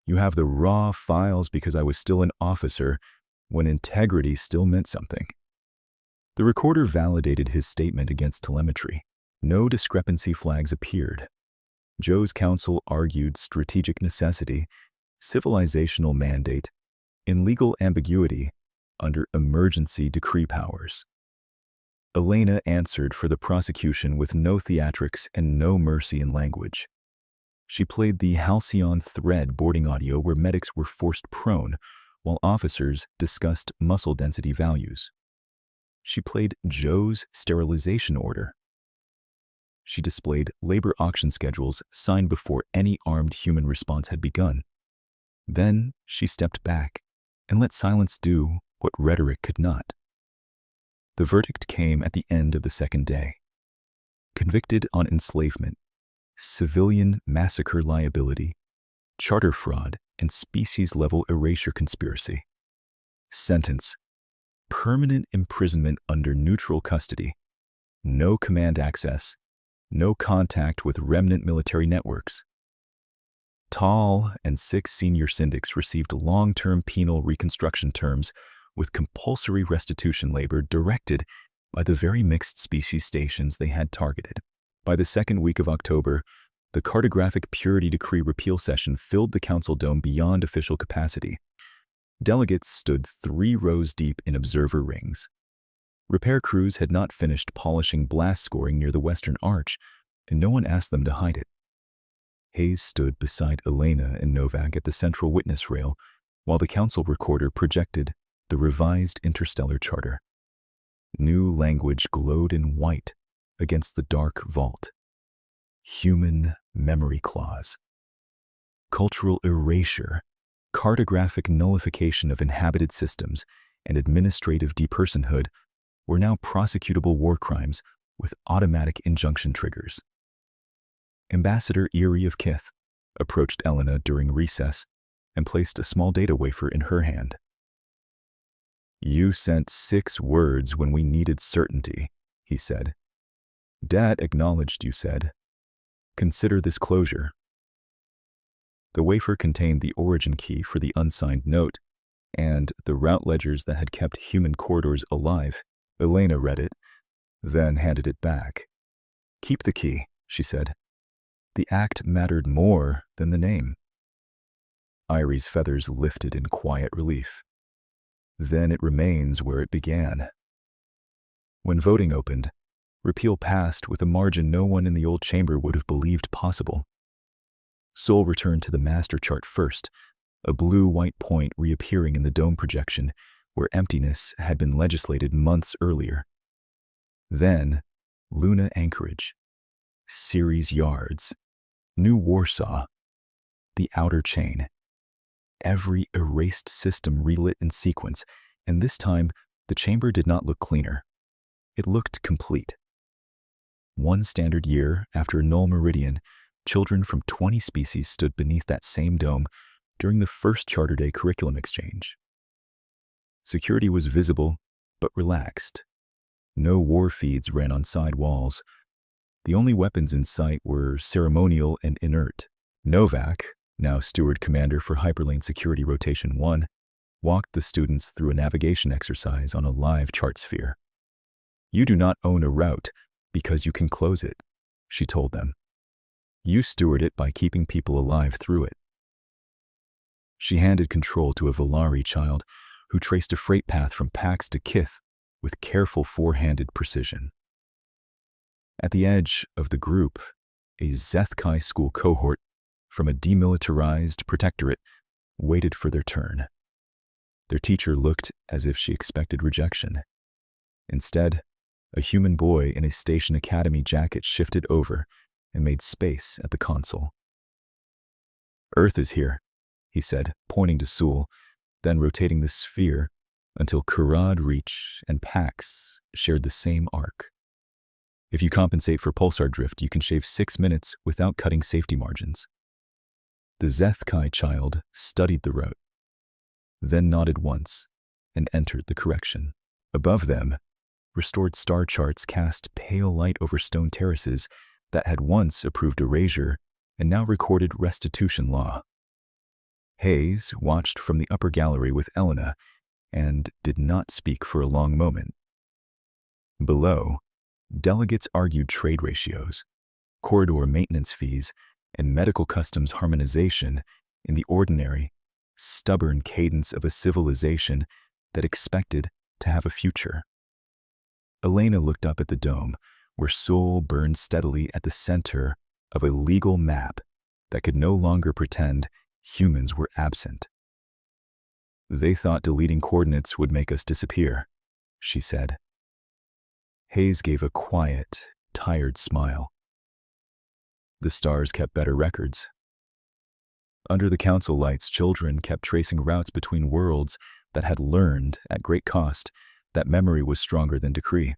You have the raw files because I was still an officer when integrity still meant something." The recorder validated his statement against telemetry. No discrepancy flags appeared. Joe's counsel argued strategic necessity, civilizational mandate, and legal ambiguity under emergency decree powers. Elena answered for the prosecution with no theatrics and no mercy in language. She played the Halcyon Thread boarding audio where medics were forced prone while officers discussed muscle density values. She played Joe's sterilization order. She displayed labor auction schedules signed before any armed human response had begun. Then she stepped back and let silence do what rhetoric could not. The verdict came at the end of the second day. Convicted on enslavement, civilian massacre liability, charter fraud, and species-level erasure conspiracy. Sentence: permanent imprisonment under neutral custody, no command access, no contact with remnant military networks. Tal and 6 senior syndics received long-term penal reconstruction terms with compulsory restitution labor directed by the very mixed species stations they had targeted. By the second week of October, the cartographic purity decree repeal session filled the council dome beyond official capacity. Delegates stood 3 rows deep in observer rings. Repair crews had not finished polishing blast scoring near the western arch, and no one asked them to hide it. Hayes stood beside Elena and Novak at the central witness rail, while the council recorder projected the revised interstellar charter. New language glowed in white against the dark vault. Human memory clause. Cultural erasure, cartographic nullification of inhabited systems, and administrative depersonhood were now prosecutable war crimes with automatic injunction triggers. Ambassador Erie of Kith approached Elena during recess and placed a small data wafer in her hand. "You sent 6 words when we needed certainty," he said. "Dat acknowledged you said. Consider this closure." The wafer contained the origin key for the unsigned note and the route ledgers that had kept human corridors alive. Elena read it, then handed it back. "Keep the key," she said. "The act mattered more than the name." Irie's feathers lifted in quiet relief. "Then it remains where it began." When voting opened, repeal passed with a margin no one in the old chamber would have believed possible. Sol returned to the master chart first, a blue-white point reappearing in the dome projection where emptiness had been legislated months earlier. Then, Luna Anchorage, Ceres Yards, New Warsaw, the outer chain. Every erased system relit in sequence, and this time the chamber did not look cleaner. It looked complete. One standard year after null meridian, children from 20 species stood beneath that same dome during the first Charter Day curriculum exchange. Security was visible, but relaxed. No war feeds ran on side walls. The only weapons in sight were ceremonial and inert. Novak, now Steward Commander for Hyperlane Security Rotation 1, walked the students through a navigation exercise on a live chart sphere. "You do not own a route because you can close it," she told them. "You steward it by keeping people alive through it." She handed control to a Volari child who traced a freight path from Pax to Kith with careful four-handed precision. At the edge of the group, a Zethkai school cohort from a demilitarized protectorate waited for their turn. Their teacher looked as if she expected rejection. Instead, a human boy in a Station Academy jacket shifted over and made space at the console. "Earth is here," he said, pointing to Sul, then rotating the sphere until Karad, Reach, and Pax shared the same arc. "If you compensate for pulsar drift, you can shave 6 minutes without cutting safety margins." The Zethkai child studied the route, then nodded once and entered the correction. Above them, restored star charts cast pale light over stone terraces that had once approved erasure and now recorded restitution law. Hayes watched from the upper gallery with Elena and did not speak for a long moment. Below, delegates argued trade ratios, corridor maintenance fees, and medical customs harmonization in the ordinary, stubborn cadence of a civilization that expected to have a future. Elena looked up at the dome, where Sol burned steadily at the center of a legal map that could no longer pretend humans were absent. "They thought deleting coordinates would make us disappear," she said. Hayes gave a quiet, tired smile. "The stars kept better records." Under the council lights, children kept tracing routes between worlds that had learned, at great cost, that memory was stronger than decree.